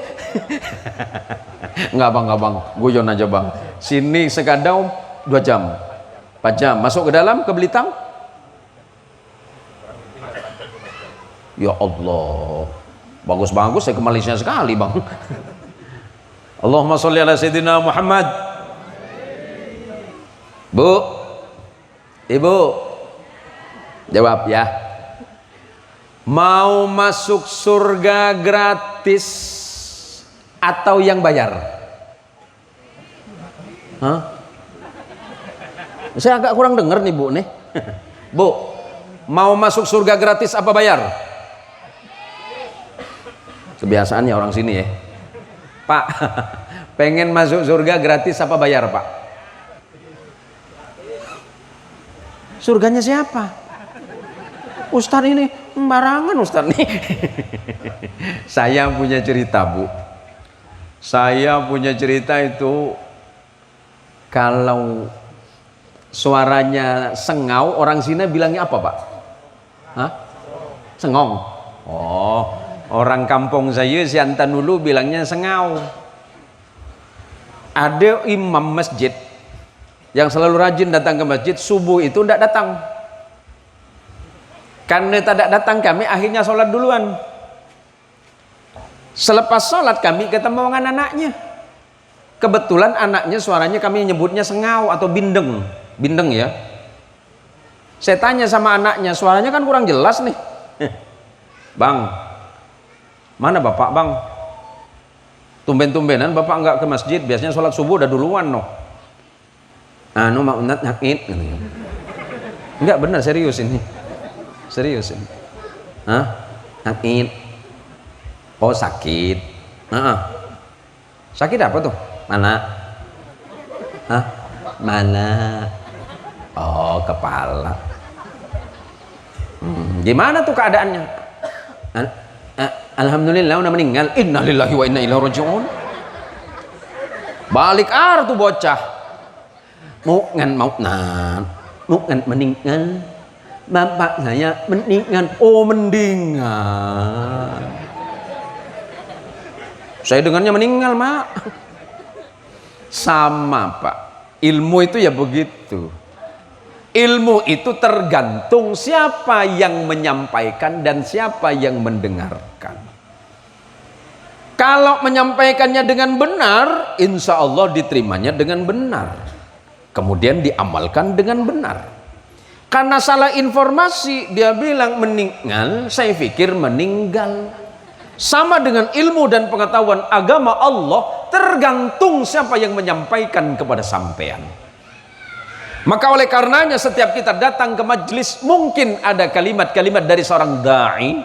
Enggak bang, guyon aja bang. Sini Skadau 2 jam, 4 jam. Masuk ke dalam, ke Belitang. Ya Allah, bagus-bagus, saya ke Malaysia sekali bang. Allahumma sholli ala Sayyidina Muhammad. Bu, Ibu, Jawab ya. Mau masuk surga gratis atau yang bayar? Hah? Saya agak kurang dengar nih Bu nih. Bu, mau masuk surga gratis apa bayar? Kebiasaannya orang sini ya. Pak, pengen masuk surga gratis apa bayar Pak? Surganya siapa? Ustadz ini sembarangan Ustadz nih. Saya punya cerita Bu. Saya punya cerita itu, kalau suaranya sengau, orang sini bilangnya apa Pak? Hah? Sengong. Oh, orang kampung saya Siantan dulu bilangnya sengau. Ada imam masjid yang selalu rajin datang ke masjid, subuh itu tidak datang. Karena tidak datang kami akhirnya sholat duluan. Selepas sholat kami ketemu dengan anaknya. Kebetulan anaknya suaranya kami nyebutnya sengau atau bindeng. Bindeng ya. Saya tanya sama anaknya, suaranya kan kurang jelas nih. Bang, mana bapak bang? Tumben-tumbenan bapak nggak ke masjid, biasanya sholat subuh udah duluan no. Anu mau nyakit. Enggak, benar, serius ini. Serius ini. Hah? Sakit. Oh sakit. Sakit apa tuh? Mana? Hah? Mana? Oh kepala. Gimana tuh keadaannya? Alhamdulillah udah meninggal. Innalillahi wa inna ilaihi raji'un. Balik tuh bocah. Mukan meninggal. Bapak saya meninggal. Oh meninggal. Saya dengarnya meninggal Mak. Sama Pak. Ilmu itu ya begitu. Ilmu itu tergantung siapa yang menyampaikan dan siapa yang mendengarkan. Kalau menyampaikannya dengan benar, insya Allah diterimanya dengan benar. Kemudian diamalkan dengan benar. Karena salah informasi, dia bilang meninggal, saya pikir meninggal. Sama dengan ilmu dan pengetahuan agama Allah, tergantung siapa yang menyampaikan kepada sampean. Maka oleh karenanya setiap kita datang ke majlis, mungkin ada kalimat-kalimat dari seorang da'i,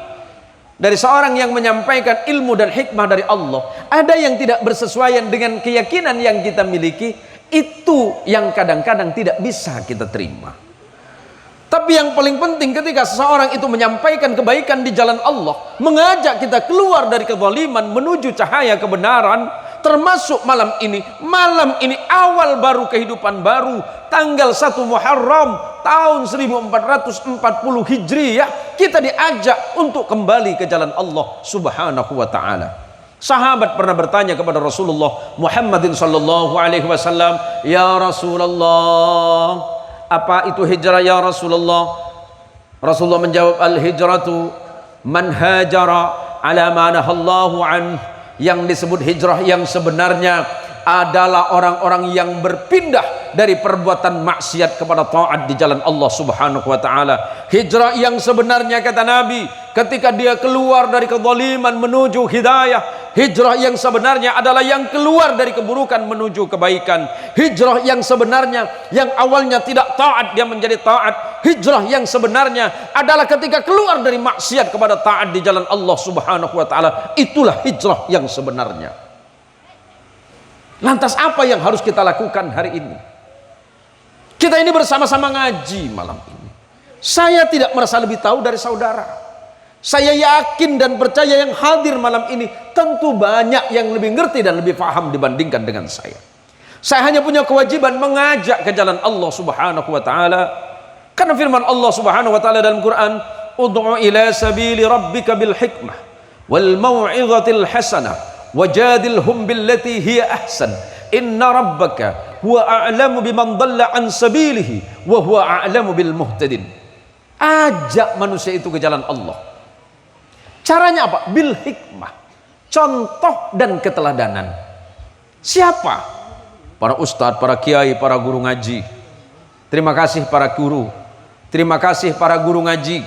dari seorang yang menyampaikan ilmu dan hikmah dari Allah. Ada yang tidak bersesuaian dengan keyakinan yang kita miliki, itu yang kadang-kadang tidak bisa kita terima. Tapi yang paling penting ketika seseorang itu menyampaikan kebaikan di jalan Allah, mengajak kita keluar dari kezaliman menuju cahaya kebenaran, termasuk malam ini awal baru kehidupan baru, tanggal 1 Muharram tahun 1440 Hijriyah, kita diajak untuk kembali ke jalan Allah Subhanahu wa taala. Sahabat pernah bertanya kepada Rasulullah Muhammadin sallallahu alaihi wasallam, "Ya Rasulullah, apa itu hijrah ya Rasulullah?" Rasulullah menjawab, "Al-hijratu man hajara ala ma nahallahu an." Yang disebut hijrah yang sebenarnya adalah orang-orang yang berpindah dari perbuatan maksiat kepada taat di jalan Allah Subhanahu wa taala. Hijrah yang sebenarnya kata Nabi, ketika dia keluar dari kezaliman menuju hidayah. Hijrah yang sebenarnya adalah yang keluar dari keburukan menuju kebaikan. Hijrah yang sebenarnya yang awalnya tidak taat dia menjadi taat. Hijrah yang sebenarnya adalah ketika keluar dari maksiat kepada taat di jalan Allah Subhanahu wa taala. Itulah hijrah yang sebenarnya. Lantas apa yang harus kita lakukan hari ini? Kita ini bersama-sama ngaji malam ini. Saya tidak merasa lebih tahu dari saudara. Saya yakin dan percaya yang hadir malam ini tentu banyak yang lebih ngerti dan lebih paham dibandingkan dengan saya. Saya hanya punya kewajiban mengajak ke jalan Allah Subhanahu wa taala. Karena firman Allah Subhanahu wa taala dalam Quran, "Ud'u ila sabili rabbika bil hikmah wal mau'izatil hasanah wajadilhum billati hiya ahsan. Inna rabbaka huwa a'lamu biman dhalla an sabilihi wa huwa a'lamu bil muhtadin." Ajak manusia itu ke jalan Allah. Caranya apa? Bil hikmah. Contoh dan keteladanan. Siapa? Para ustadz, para kiai, para guru ngaji. Terima kasih para guru. Terima kasih para guru ngaji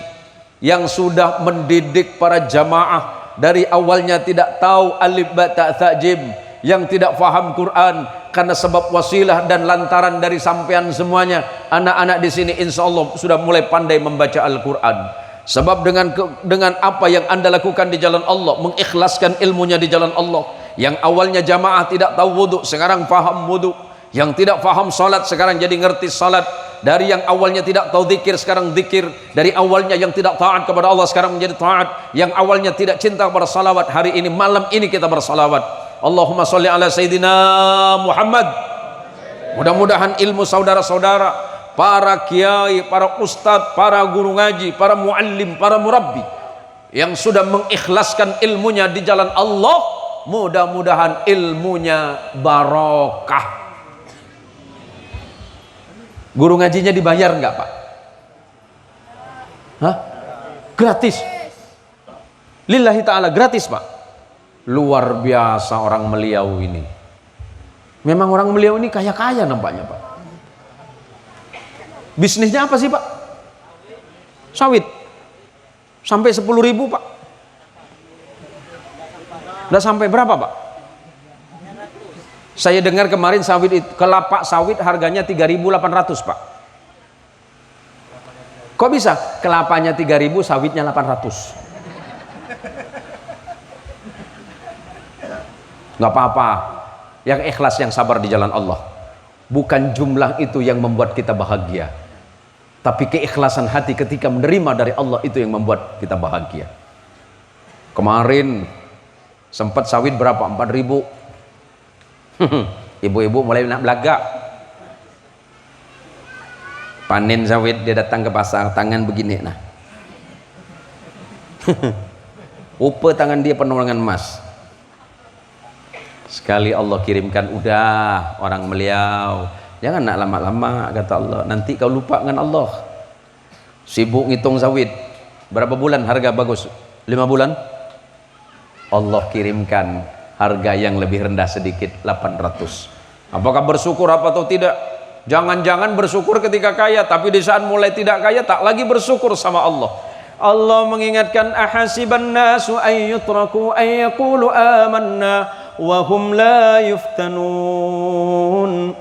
yang sudah mendidik para jamaah dari awalnya tidak tahu alif ba ta tha jim, yang tidak faham Quran karena sebab wasilah dan lantaran dari sampean semuanya. Anak-anak di sini insya Allah sudah mulai pandai membaca Al-Quran. Sebab dengan apa yang anda lakukan di jalan Allah, mengikhlaskan ilmunya di jalan Allah. Yang awalnya jamaah tidak tahu wudhu, sekarang faham wudhu. Yang tidak faham salat, sekarang jadi ngerti salat. Dari yang awalnya tidak tahu zikir, sekarang zikir. Dari awalnya yang tidak taat kepada Allah, sekarang menjadi taat. Yang awalnya tidak cinta kepada salawat, hari ini, malam ini kita bersalawat. Allahumma sholli ala Sayyidina Muhammad. Mudah-mudahan ilmu saudara-saudara, para kiai, para ustadz, para guru ngaji, para muallim, para murabbi yang sudah mengikhlaskan ilmunya di jalan Allah, mudah-mudahan ilmunya barokah. Guru ngajinya dibayar enggak, Pak? Hah? Gratis. Lillahi ta'ala, gratis, Pak. Luar biasa orang Meliau ini. Memang orang Meliau ini kaya-kaya nampaknya, Pak. Bisnisnya apa sih, Pak? Sawit. Sampai 10.000, Pak. Udah sampai berapa, Pak? Saya dengar kemarin sawit itu, kelapa sawit harganya 3.800, Pak. Kok bisa? Kelapanya 3.000, sawitnya 800. Nggak apa-apa. Yang ikhlas, yang sabar di jalan Allah. Bukan jumlah itu yang membuat kita bahagia, tapi keikhlasan hati ketika menerima dari Allah itu yang membuat kita bahagia. Kemarin sempat sawit berapa? 4.000. Ibu-ibu mulai nak belaga. Panen sawit, dia datang ke pasar, tangan begini nah. Rupa tangan dia penuh dengan emas. Sekali Allah kirimkan, udah orang Meliau, jangan nak lama-lama, kata Allah, nanti kau lupa dengan Allah. Sibuk ngitung sawit, berapa bulan harga bagus? 5 bulan. Allah kirimkan harga yang lebih rendah sedikit, 800. Apakah bersyukur apa atau tidak? Jangan-jangan bersyukur ketika kaya, tapi di saat mulai tidak kaya tak lagi bersyukur sama Allah. Allah mengingatkan, ahasiban nasu ay yutraku ay yaqulu amanna wa hum la yuftanun.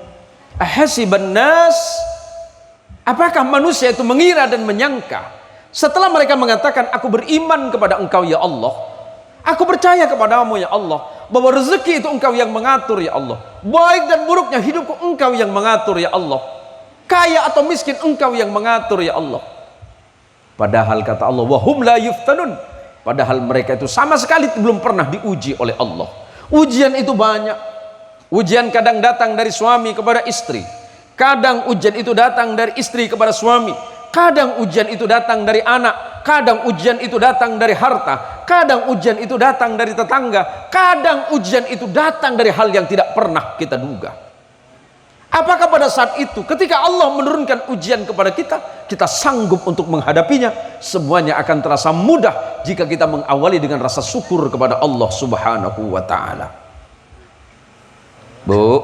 Ahasiban nas, apakah manusia itu mengira dan menyangka setelah mereka mengatakan aku beriman kepada Engkau ya Allah, aku percaya kepadamu ya Allah, bahwa rezeki itu Engkau yang mengatur ya Allah, baik dan buruknya hidupku Engkau yang mengatur ya Allah, kaya atau miskin Engkau yang mengatur ya Allah. Padahal kata Allah, wahum la yuftanun, padahal mereka itu sama sekali belum pernah diuji oleh Allah. Ujian itu banyak. Ujian kadang datang dari suami kepada istri, kadang ujian itu datang dari istri kepada suami, kadang ujian itu datang dari anak, kadang ujian itu datang dari harta, kadang ujian itu datang dari tetangga, kadang ujian itu datang dari hal yang tidak pernah kita duga. Apakah pada saat itu ketika Allah menurunkan ujian kepada kita, kita sanggup untuk menghadapinya? Semuanya akan terasa mudah jika kita mengawali dengan rasa syukur kepada Allah Subhanahu wa ta'ala. Bu,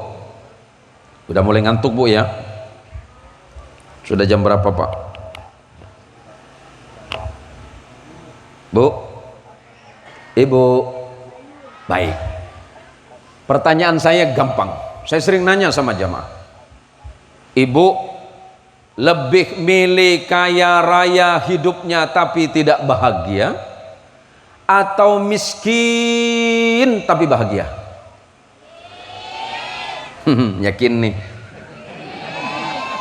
udah mulai ngantuk Bu ya? Sudah jam berapa Pak? Bu, Ibu, baik. Pertanyaan saya gampang. Saya sering nanya sama jamaah. Ibu lebih milih kaya raya hidupnya tapi tidak bahagia, atau miskin tapi bahagia? Yakin nih?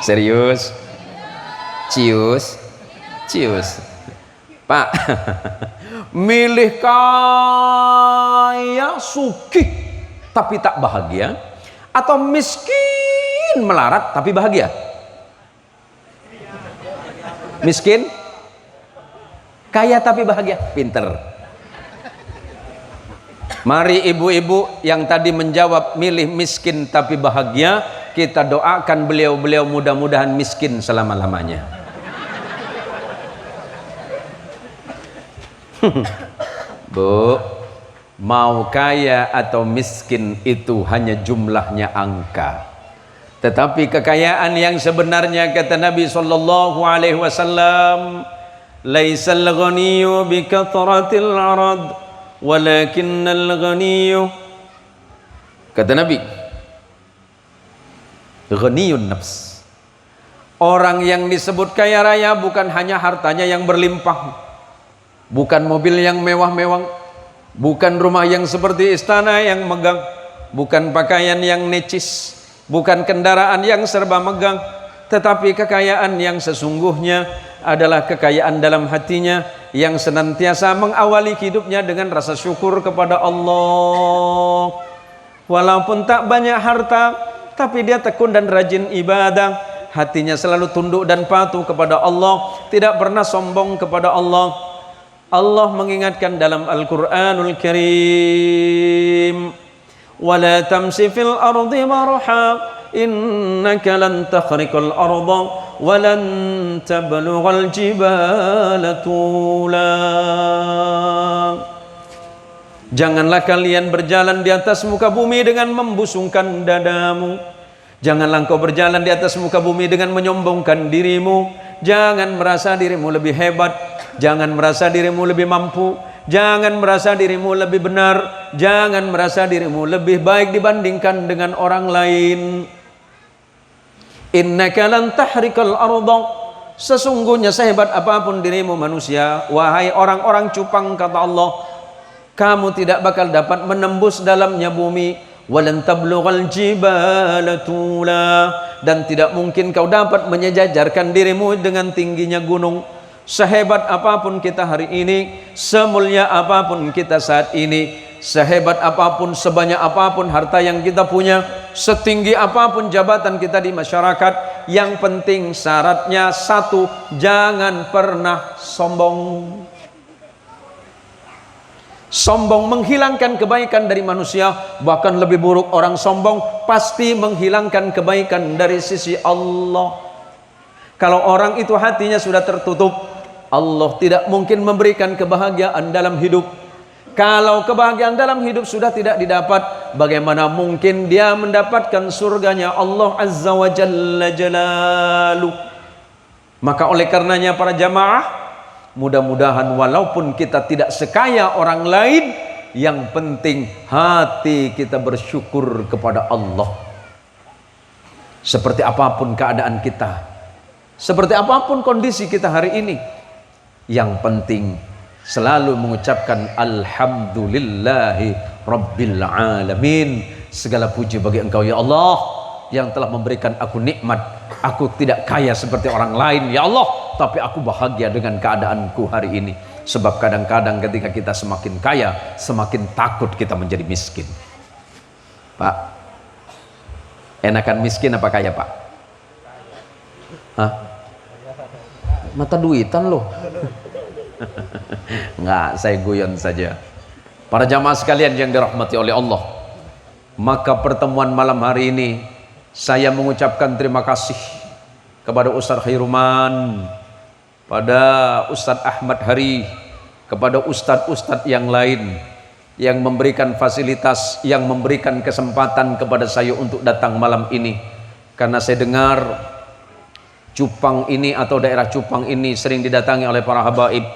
Serius? Cius? Cius? Pak, milih kaya sugih tapi tak bahagia, atau miskin melarat tapi bahagia? Miskin, kaya tapi bahagia, pinter. Mari ibu-ibu yang tadi menjawab milih miskin tapi bahagia, kita doakan beliau-beliau mudah-mudahan miskin selama-lamanya. Bu, mau kaya atau miskin itu hanya jumlahnya angka. Tetapi kekayaan yang sebenarnya kata Nabi sallallahu alaihi wasallam, laisal ghaniyyu bi kathratil arad walakinnal ghaniyyu, kata Nabi, ghaniyun nafs. Orang yang disebut kaya raya bukan hanya hartanya yang berlimpah, bukan mobil yang mewah-mewah, bukan rumah yang seperti istana yang megah, bukan pakaian yang necis, bukan kendaraan yang serba megah, tetapi kekayaan yang sesungguhnya adalah kekayaan dalam hatinya yang senantiasa mengawali hidupnya dengan rasa syukur kepada Allah. Walaupun tak banyak harta, tapi dia tekun dan rajin ibadah. Hatinya selalu tunduk dan patuh kepada Allah, tidak pernah sombong kepada Allah. Allah mengingatkan dalam Al-Qur'anul Karim, wala tamshi fil ardi marha innaka lan takhriqal arda wa lan tablughal jibala tula. Janganlah kalian berjalan di atas muka bumi dengan membusungkan dadamu. Janganlah engkau berjalan di atas muka bumi dengan menyombongkan dirimu. Jangan merasa dirimu lebih hebat, jangan merasa dirimu lebih mampu, jangan merasa dirimu lebih benar, jangan merasa dirimu lebih baik dibandingkan dengan orang lain. Innaka lan tahrikal arda, sesungguhnya sehebat apapun dirimu manusia, wahai orang-orang cupang, kata Allah, kamu tidak bakal dapat menembus dalamnya bumi. Walan tablughal jibala tula, dan tidak mungkin kau dapat menyejajarkan dirimu dengan tingginya gunung. Sehebat apapun kita hari ini, semulia apapun kita saat ini, sehebat apapun, sebanyak apapun harta yang kita punya, setinggi apapun jabatan kita di masyarakat, yang penting syaratnya satu, jangan pernah sombong. Sombong menghilangkan kebaikan dari manusia, bahkan lebih buruk orang sombong pasti menghilangkan kebaikan dari sisi Allah. Kalau orang itu hatinya sudah tertutup, Allah tidak mungkin memberikan kebahagiaan dalam hidup. Kalau kebahagiaan dalam hidup sudah tidak didapat, bagaimana mungkin dia mendapatkan surganya Allah Azza wa Jalla Jalaluh? Maka oleh karenanya para jamaah, mudah-mudahan walaupun kita tidak sekaya orang lain, yang penting hati kita bersyukur kepada Allah. Seperti apapun keadaan kita, seperti apapun kondisi kita hari ini, yang penting selalu mengucapkan alhamdulillahi rabbil alamin. Segala puji bagi Engkau ya Allah, yang telah memberikan aku nikmat. Aku tidak kaya seperti orang lain ya Allah, tapi aku bahagia dengan keadaanku hari ini. Sebab kadang-kadang ketika kita semakin kaya, semakin takut kita menjadi miskin. Pak, enakan miskin apa kaya Pak? Hah? Mata duitan loh. Enggak, saya guyon saja. Para jamaah sekalian yang dirahmati oleh Allah, maka pertemuan malam hari ini saya mengucapkan terima kasih kepada Ustaz Khairuman, pada Ustaz Ahmad Hari, kepada ustadz-ustadz yang lain yang memberikan fasilitas, yang memberikan kesempatan kepada saya untuk datang malam ini. Karena saya dengar Cupang ini atau daerah Cupang ini sering didatangi oleh para habaib,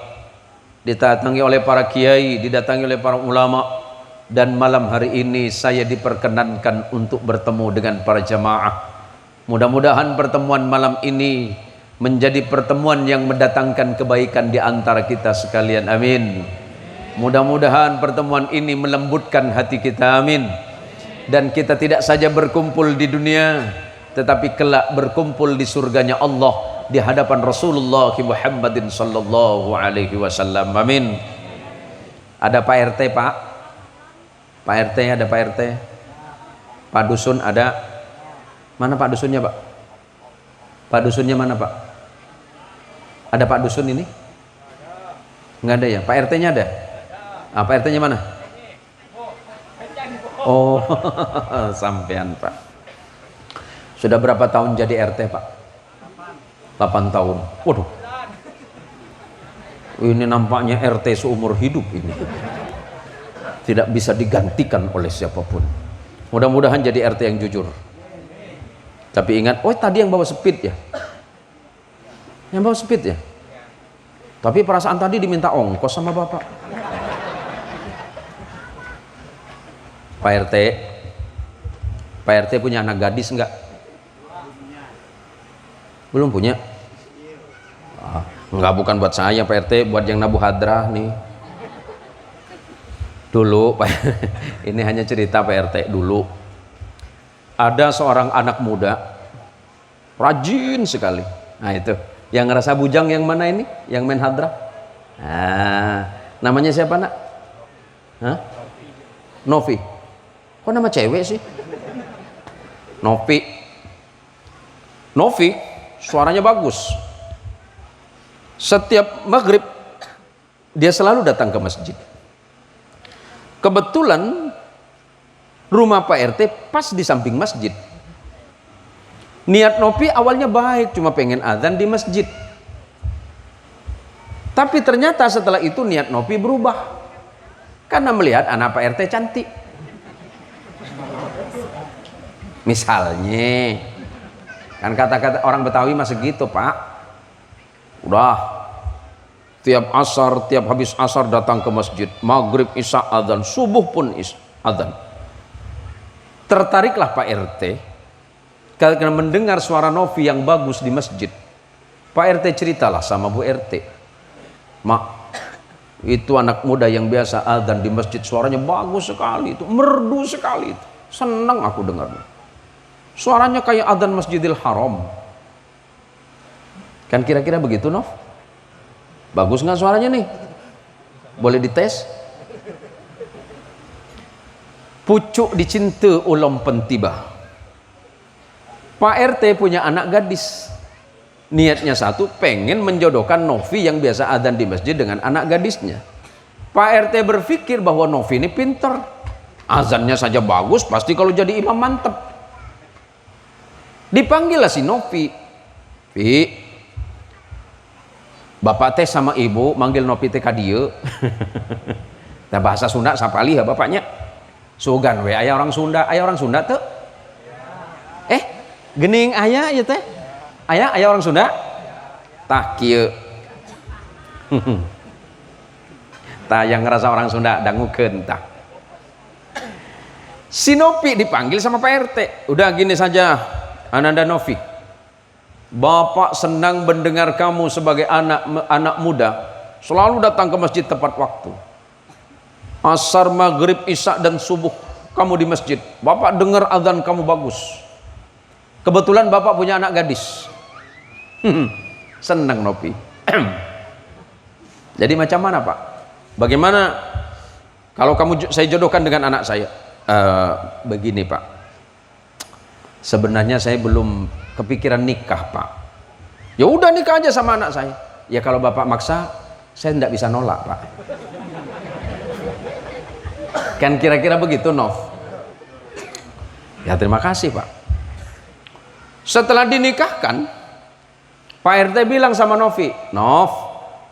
didatangi oleh para kiai, didatangi oleh para ulama. Dan malam hari ini saya diperkenankan untuk bertemu dengan para jamaah. Mudah-mudahan pertemuan malam ini menjadi pertemuan yang mendatangkan kebaikan di antara kita sekalian, amin. Mudah-mudahan pertemuan ini melembutkan hati kita, amin. Dan kita tidak saja berkumpul di dunia, tetapi kelak berkumpul di surganya Allah di hadapan Rasulullah Muhammadin sallallahu alaihi wasallam, amin. Ada Pak RT Pak? Pak RT ada Pak RT? Pak Dusun ada? Mana Pak Dusunnya Pak? Pak Dusunnya mana Pak? Ada Pak Dusun ini? Nggak ada ya? Pak RT-nya ada? Ah, Pak RT-nya mana? Oh, sampean Pak. Sudah berapa tahun jadi RT Pak? 8 tahun. Waduh. Ini nampaknya RT seumur hidup ini. Tidak bisa digantikan oleh siapapun. Mudah-mudahan jadi RT yang jujur. Tapi ingat, oh tadi yang bawa speed ya, yang bawa speed ya. Tapi perasaan tadi diminta ongkos sama bapak. Pak RT, Pak RT punya anak gadis enggak? Belum punya? Enggak, bukan buat saya Pak RT, buat yang nabuh hadrah nih. Dulu Pak, ini hanya cerita Pak RT. Dulu ada seorang anak muda rajin sekali. Nah itu, yang ngerasa bujang yang mana ini? Yang main hadrah? Nah, namanya siapa nak? Hah? Novi. Kok nama cewek sih? Novi. Novi suaranya bagus. Setiap maghrib dia selalu datang ke masjid. Kebetulan rumah Pak RT pas di samping masjid. Niat Novi awalnya baik, cuma pengen azan di masjid. Tapi ternyata setelah itu niat Novi berubah karena melihat anak Pak RT cantik. Misalnya, kan kata-kata orang Betawi masih gitu Pak. Udah tiap asar, tiap habis asar datang ke masjid, maghrib, isya, adzan, subuh pun adzan. Tertariklah Pak RT karena mendengar suara Novi yang bagus di masjid. Pak RT ceritalah sama Bu RT, Mak, itu anak muda yang biasa adzan di masjid suaranya bagus sekali, itu merdu sekali, itu senang aku dengarnya. Suaranya kayak adzan Masjidil Haram. Kan kira-kira begitu Nov? Bagus nggak suaranya nih? Boleh dites? Pucuk dicinta ulam pentibah. Pak RT punya anak gadis. Niatnya satu, pengen menjodohkan Novi yang biasa adzan di masjid dengan anak gadisnya. Pak RT berpikir bahwa Novi ini pinter, azannya saja bagus, pasti kalau jadi imam mantep. Dipanggillah si Novi. Pi, bapak teh sama ibu manggil Novi teh kadieu. Nah bahasa Sunda sapali ya bapaknya. Sugan we aya orang Sunda, tuh. Gening aya ya teh. Aya orang Sunda? Tah kieu. Tah yang ngerasa orang Sunda dangukeun tah. Si Novi dipanggil sama Pak RT. Udah gini saja, Ananda Novi, Bapak senang mendengar kamu sebagai anak muda selalu datang ke masjid tepat waktu. Asar, maghrib, isya dan subuh kamu di masjid. Bapak dengar azan kamu bagus. Kebetulan Bapak punya anak gadis. Senang Novi. Jadi macam mana Pak? Bagaimana kalau saya jodohkan dengan anak saya? Begini Pak, sebenarnya saya belum kepikiran nikah Pak. Ya udah nikah aja sama anak saya. Ya kalau Bapak maksa, saya tidak bisa nolak Pak. Kan kira-kira begitu Nov. Ya terima kasih Pak. Setelah dinikahkan, Pak RT bilang sama Novi, Nov,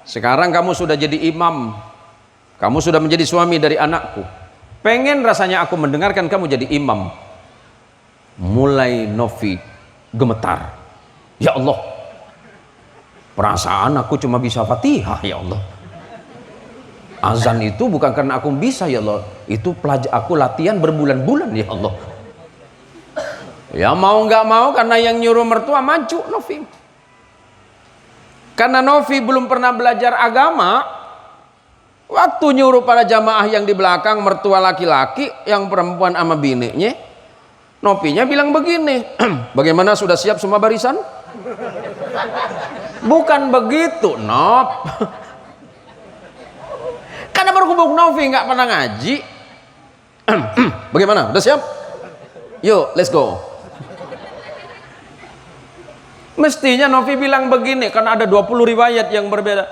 sekarang kamu sudah jadi imam, kamu sudah menjadi suami dari anakku. Pengen rasanya aku mendengarkan kamu jadi imam. Mulai Novi gemetar. Ya Allah, perasaan aku cuma bisa Fatihah ya Allah. Azan itu bukan karena aku bisa ya Allah, itu aku latihan berbulan-bulan ya Allah. Ya mau nggak mau karena yang nyuruh mertua maju Novi. Karena Novi belum pernah belajar agama, waktu nyuruh para jamaah yang di belakang, mertua laki-laki, yang perempuan sama binenya, Novinya bilang begini, bagaimana sudah siap semua barisan? Bukan begitu Nov. Karena berhubung Novi nggak pernah ngaji. Bagaimana? Udah siap? Yuk, let's go. Mestinya Novi bilang begini, karena ada 20 riwayat yang berbeda.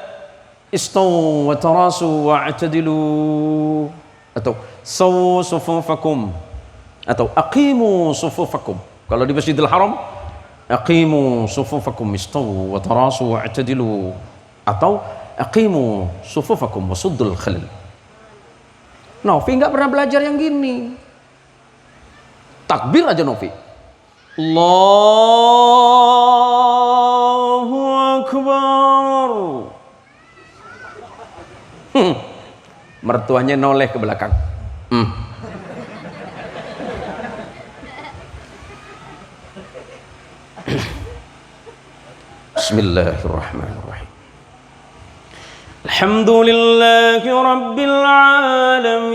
Istaw wa tarasu wa atadilu, atau sawu sufufakum, atau aqimu sufufakum. Kalau di Masjidil Haram, aqimu sufufakum, istaw wa tarasu wa atadilu, atau aqimu sufufakum wa suddul khalil. Novi nggak pernah belajar yang gini. Takbir aja Novi. Allahu Akbar. Mertuanya noleh ke belakang. Bismillahirrahmanirrahim. Alhamdulillahi Rabbil Alamin,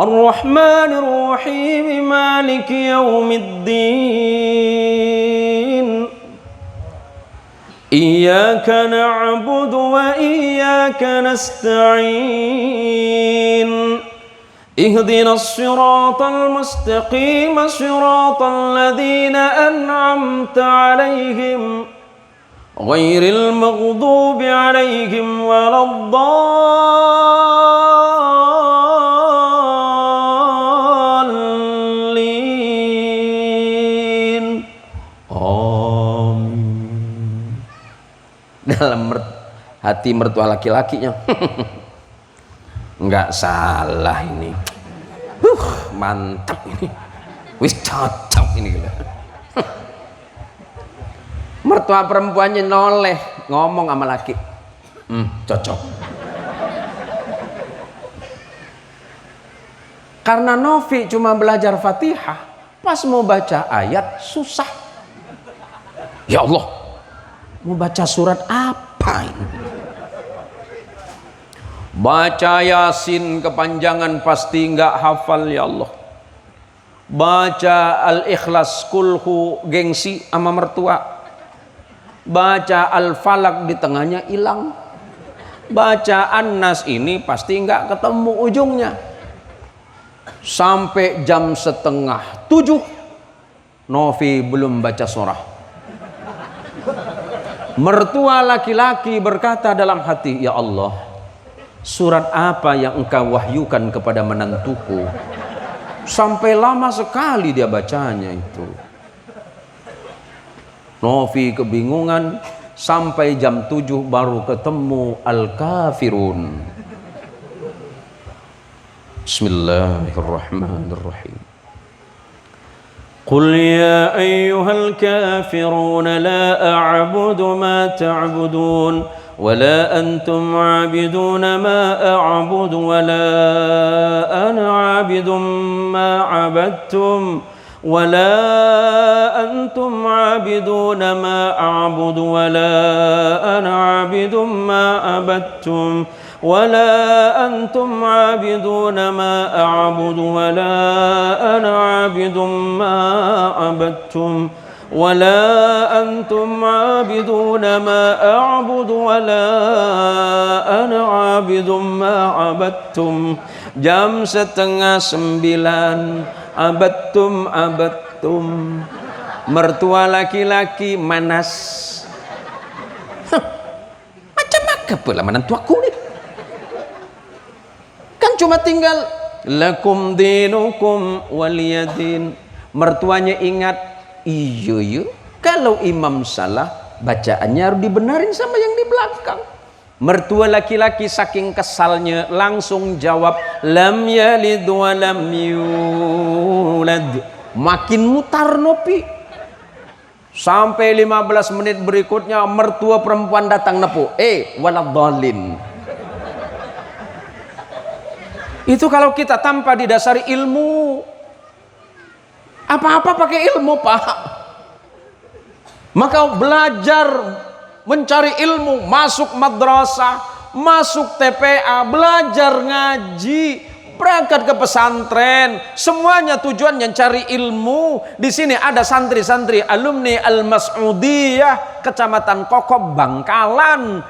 Ar-Rahmanir Rahim, Maliki Yawmiddin, Iyyaka na'budu wa iyyaka nasta'in, اهدنا الصراط المستقيم صراط الذين أنعمت عليهم غير المغضوب عليهم ولا الضالين. Amin. Dalam hati mertua laki-lakinya, enggak salah ini, mantap ini, wis cocok ini gitu. Mertua perempuannya noleh ngomong sama laki, cocok. Karena Novi cuma belajar Fatihah, pas mau baca ayat susah. Ya Allah, mau baca surat apa ini? Baca Yasin kepanjangan pasti enggak hafal, ya Allah. Baca Al-Ikhlas kulhu gengsi sama mertua. Baca Al-Falak di tengahnya hilang. Baca An-Nas ini pasti enggak ketemu ujungnya. Sampai jam 6:30 Novi belum baca surah. Mertua laki-laki berkata dalam hati, ya Allah, surat apa yang engkau wahyukan kepada menantuku sampai lama sekali dia bacanya itu. Novi kebingungan sampai jam 7 baru ketemu Al-Kafirun. Bismillahirrahmanirrahim. Qul ya ayyuhal kafirun la a'budu ma ta'budun ولا أنتم عابدون ما أعبد ولا أنا عابد ما عبدتم ولا أنتم عابدون ما أعبد ولا أنا عابد ما عبدتم ولا أنتم عابدون ما أعبد ولا أنا عابد ما عبدتم ولا أنتم عابدون ما أعبد ولا أنا عابد ما عبدتم. Jam 8:30 abadtum. Mertua laki-laki manas. Macam apa pula menantuaku nih? Kan cuma tinggal lakum dinukum waliyadin. Mertuanya ingat, iya, kalau imam salah bacaannya harus dibenarin sama yang di belakang. Mertua laki-laki saking kesalnya langsung jawab, lam yalid wa lam yulad. Makin mutar Nopi. Sampai 15 menit berikutnya mertua perempuan datang nepuk, waladhdallin. Itu kalau kita tanpa didasari ilmu, apa-apa pakai ilmu, Pak. Maka belajar mencari ilmu, masuk madrasah, masuk TPA, belajar ngaji, berangkat ke pesantren, semuanya tujuannya cari ilmu. Di sini ada santri-santri alumni Al-Mas'udiyah Kecamatan Kokob Bangkalan.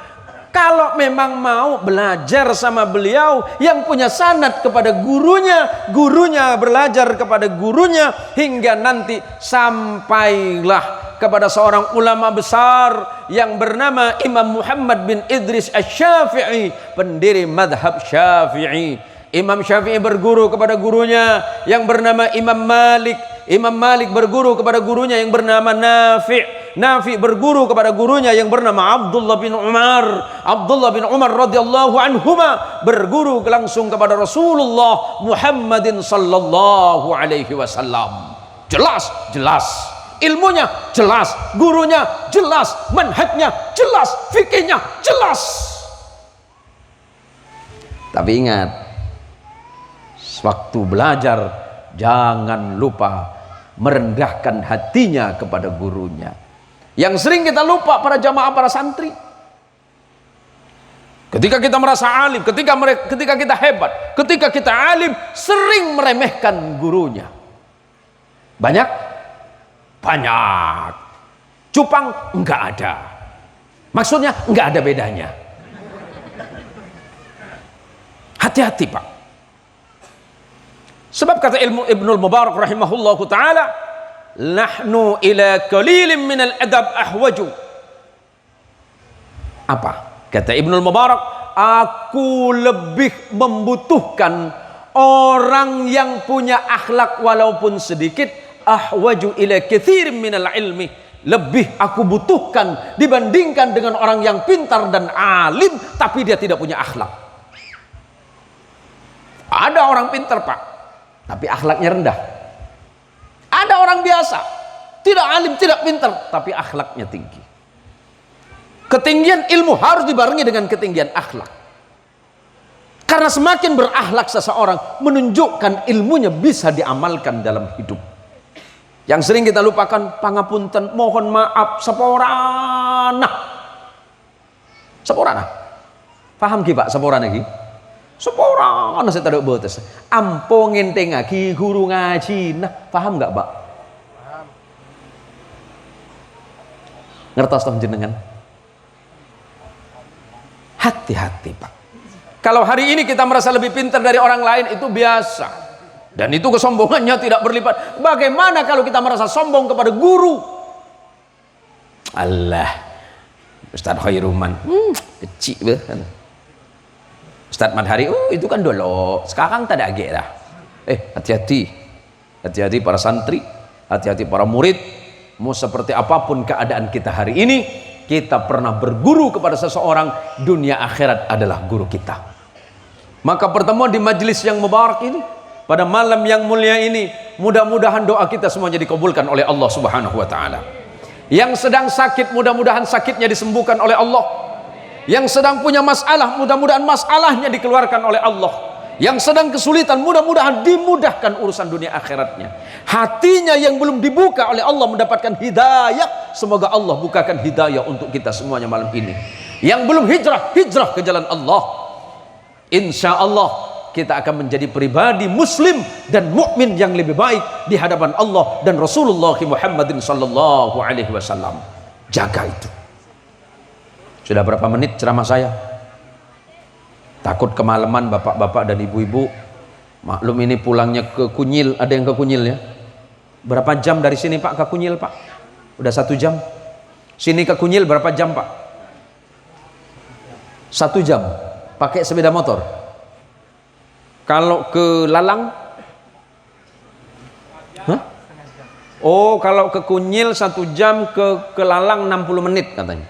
Kalau memang mau belajar sama beliau yang punya sanad kepada gurunya, gurunya belajar kepada gurunya, hingga nanti sampailah kepada seorang ulama besar yang bernama Imam Muhammad bin Idris Asy-Syafi'i, pendiri madhab Syafi'i. Imam Syafi'i berguru kepada gurunya yang bernama Imam Malik. Imam Malik berguru kepada gurunya yang bernama Nafi'. Nafi' berguru kepada gurunya yang bernama Abdullah bin Umar. Abdullah bin Umar radhiyallahu anhuma berguru langsung kepada Rasulullah Muhammadin sallallahu alaihi wasallam. Jelas, jelas. Ilmunya jelas, gurunya jelas, manhajnya jelas, fikihnya jelas. Tapi ingat, waktu belajar jangan lupa merendahkan hatinya kepada gurunya. Yang sering kita lupa para jamaah, para santri. Ketika kita merasa alim, ketika kita hebat, ketika kita alim, sering meremehkan gurunya. Banyak? Banyak. Cupang enggak ada. Maksudnya enggak ada bedanya. Hati-hati, Pak. Sebab kata Ibnul Mubarak rahimahullahu ta'ala, nahnu ila qalilin minal adab ahwaju. Apa? Kata Ibnul Mubarak, aku lebih membutuhkan orang yang punya akhlak walaupun sedikit, ahwaju ila katsirin minal ilmi, lebih aku butuhkan dibandingkan dengan orang yang pintar dan alim tapi dia tidak punya akhlak. Ada orang pintar, Pak, tapi akhlaknya rendah. Ada orang biasa, tidak alim, tidak pintar, tapi akhlaknya tinggi. Ketinggian ilmu harus dibarengi dengan ketinggian akhlak. Karena semakin berakhlak seseorang, menunjukkan ilmunya bisa diamalkan dalam hidup. Yang sering kita lupakan, pangapunten, mohon maaf, saporana. Saporana. Paham ki Pak, saporana ki? Saporana saya tahu botes. Ampun ngenteng lagi guru ngaji. Nah, paham enggak, Pak? Paham. Ngertos toh jenengan? Hati-hati, Pak. Kalau hari ini kita merasa lebih pintar dari orang lain, itu biasa. Dan itu kesombongannya tidak berlipat. Bagaimana kalau kita merasa sombong kepada guru? Allah, Ustaz Khairuman, kecil banget. Ustaz Madhari, itu kan dulu. Sekarang tak ada lagi dah. Hati-hati, hati-hati para santri, hati-hati para murid. Mau seperti apapun keadaan kita hari ini, kita pernah berguru kepada seseorang. Dunia akhirat adalah guru kita. Maka pertemuan di majelis yang mubarak ini, pada malam yang mulia ini, mudah-mudahan doa kita semuanya dikabulkan oleh Allah Subhanahu wa taala. Yang sedang sakit, mudah-mudahan sakitnya disembuhkan oleh Allah. Yang sedang punya masalah, mudah-mudahan masalahnya dikeluarkan oleh Allah. Yang sedang kesulitan, mudah-mudahan dimudahkan urusan dunia akhiratnya. Hatinya yang belum dibuka oleh Allah mendapatkan hidayah, semoga Allah bukakan hidayah untuk kita semuanya malam ini. Yang belum hijrah, hijrah ke jalan Allah. Insya Allah kita akan menjadi pribadi muslim dan mukmin yang lebih baik di hadapan Allah dan Rasulullah Muhammadin sallallahu alaihi wasallam. Jaga itu. Sudah berapa menit ceramah saya? Takut kemalaman bapak-bapak dan ibu-ibu. Maklum ini pulangnya ke Kunyil, ada yang ke Kunyil ya? Berapa jam dari sini Pak ke Kunyil Pak? Udah 1 jam. Sini ke Kunyil berapa jam Pak? 1 jam. Pakai sepeda motor. Kalau ke Lalang? Hah? Oh, kalau ke Kunyil 1 jam, ke Lalang 60 menit katanya.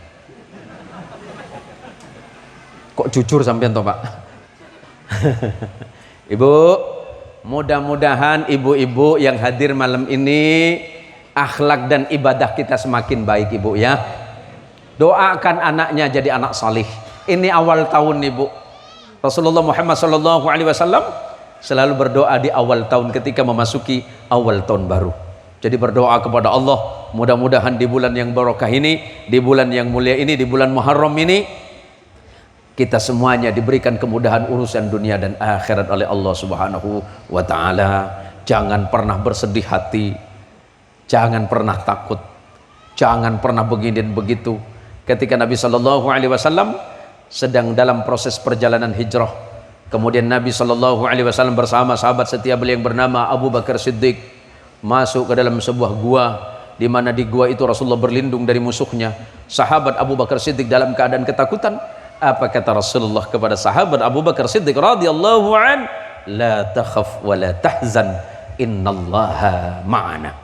Kok jujur sampean toh, Pak? Ibu, mudah-mudahan ibu-ibu yang hadir malam ini akhlak dan ibadah kita semakin baik, Ibu ya. Doakan anaknya jadi anak salih. Ini awal tahun, Ibu. Rasulullah Muhammad sallallahu alaihi wasallam selalu berdoa di awal tahun ketika memasuki awal tahun baru. Jadi berdoa kepada Allah, mudah-mudahan di bulan yang barokah ini, di bulan yang mulia ini, di bulan Muharram ini, kita semuanya diberikan kemudahan urusan dunia dan akhirat oleh Allah Subhanahu wa taala. Jangan pernah bersedih hati, jangan pernah takut, jangan pernah begini dan begitu. Ketika Nabi sallallahu alaihi wasallam sedang dalam proses perjalanan hijrah, kemudian Nabi sallallahu alaihi wasallam bersama sahabat setia beliau yang bernama Abu Bakar Siddiq masuk ke dalam sebuah gua, di mana di gua itu Rasulullah berlindung dari musuhnya. Sahabat Abu Bakar Siddiq dalam keadaan ketakutan. Apa kata Rasulullah kepada sahabat Abu Bakar Siddiq radhiyallahu an? La takhaf wa la tahzan, innallaha ma'ana.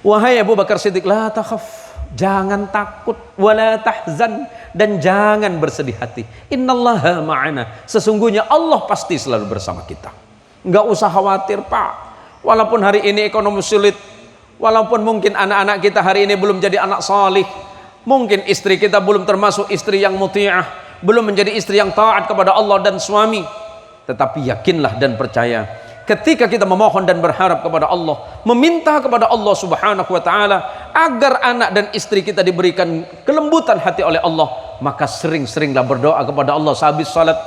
Wahai Abu Bakar Siddiq, la takhaf, jangan takut, wala tahzan, dan jangan bersedih hati. Innallaha ma'ana, sesungguhnya Allah pasti selalu bersama kita. Enggak usah khawatir, Pak. Walaupun hari ini ekonomi sulit, walaupun mungkin anak-anak kita hari ini belum jadi anak salih, mungkin istri kita belum termasuk istri yang muti'ah, belum menjadi istri yang taat kepada Allah dan suami, tetapi yakinlah dan percaya, ketika kita memohon dan berharap kepada Allah, meminta kepada Allah Subhanahu wa taala agar anak dan istri kita diberikan kelembutan hati oleh Allah, maka sering-seringlah berdoa kepada Allah sehabis salat.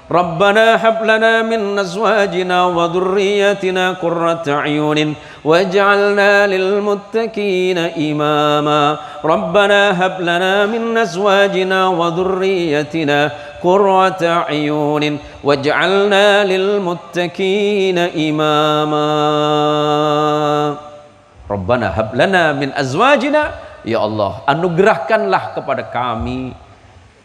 Rabbana hab lana min azwajina wa dhurriyyatina qurrata a'yunin waj'alna lil muttaqina imama. Rabbana hab lana min azwajina wa dhurriyyatina qurrata a'yunin waj'alna lil muttaqina imama. Rabbana hab lana min azwajina, ya Allah, anugerahkanlah kepada kami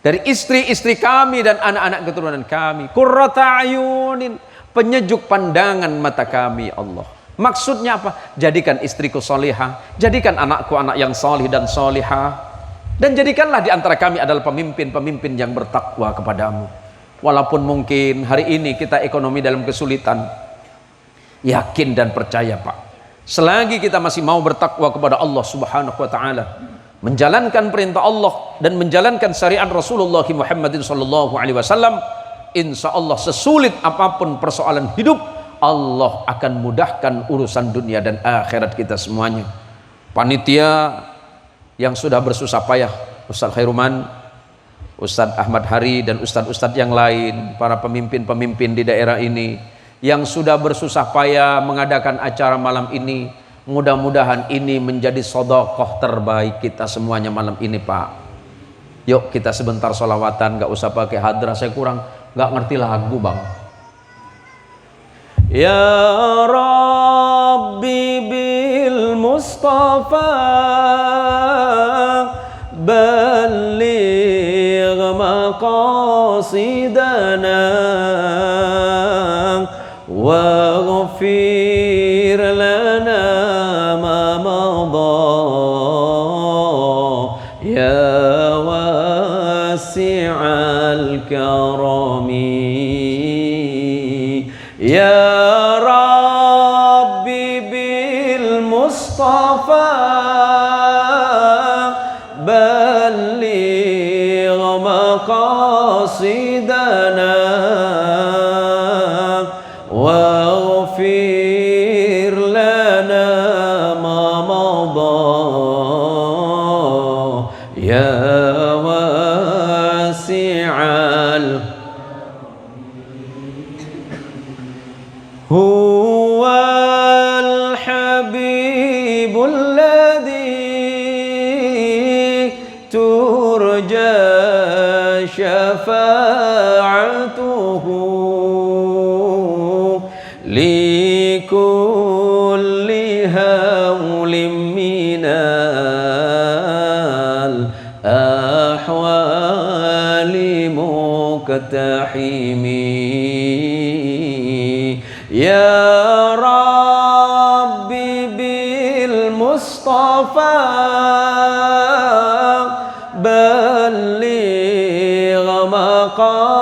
dari istri-istri kami dan anak-anak keturunan kami qurrata a'yunin, penyejuk pandangan mata kami, Allah. Maksudnya apa? Jadikan istriku solihah, jadikan anakku anak yang solih dan solihah, dan jadikanlah di antara kami adalah pemimpin-pemimpin yang bertakwa kepadamu. Walaupun mungkin hari ini kita ekonomi dalam kesulitan, yakin dan percaya, Pak, selagi kita masih mau bertakwa kepada Allah Subhanahu wa taala, menjalankan perintah Allah dan menjalankan syariat Rasulullah Muhammadin sallallahu alaihi wasallam, insya Allah sesulit apapun persoalan hidup, Allah akan mudahkan urusan dunia dan akhirat kita semuanya. Panitia yang sudah bersusah payah, Ustadz Khairuman, Ustadz Ahmad Hari, dan ustadz-ustadz yang lain, para pemimpin-pemimpin di daerah ini yang sudah bersusah payah mengadakan acara malam ini, mudah-mudahan ini menjadi sedekah terbaik kita semuanya malam ini, Pak. Yuk kita sebentar sholawatan, gak usah pakai hadrah, saya kurang gak ngerti lagu, Bang. Ya Rabbi bil Mustafa balligh maqasidana waghfir lana ma madha ya wasi'al karami. Ya Rabbi bil Mustafa balligh maqasidana waghfir lana ma madha ya wasi'al. Huwal habibul ladzi turja syafa'atuhu likulli hawlim minal ahwali muqtahimi. Ya Rabbi bil Mustafa balligh maqasidana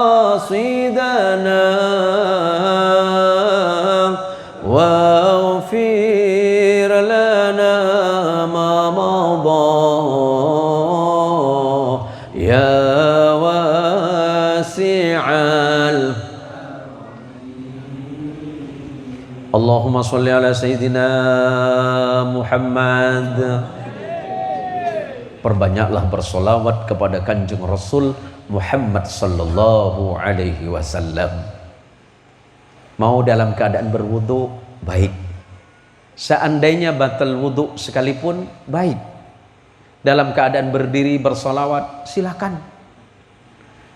waghfir lana ma madha ya wasi'al. Allahumma sholli ala Sayyidina Muhammad. Perbanyaklah bersolawat kepada Kanjeng Rasul Muhammad sallallahu alaihi wasallam. Mau dalam keadaan berwudu, baik. Seandainya batal wudu sekalipun, baik. Dalam keadaan berdiri bersolawat, silakan.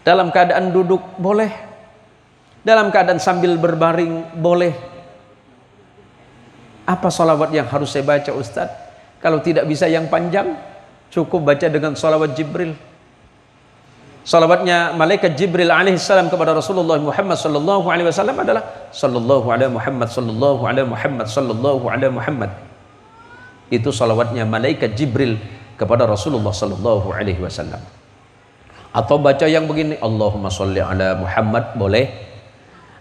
Dalam keadaan duduk, boleh. Dalam keadaan sambil berbaring, boleh. Apa solawat yang harus saya baca, Ustadz? Kalau tidak bisa yang panjang, cukup baca dengan solawat Jibril. Salawatnya malaikat Jibril alaihissalam kepada Rasulullah Muhammad sallallahu alaihi wasallam adalah sallallahu alaihi Muhammad sallallahu alaihi Muhammad sallallahu alaihi Muhammad. Itu salawatnya malaikat Jibril kepada Rasulullah sallallahu alaihi wasallam. Atau baca yang begini, Allahumma sholli ala Muhammad, boleh.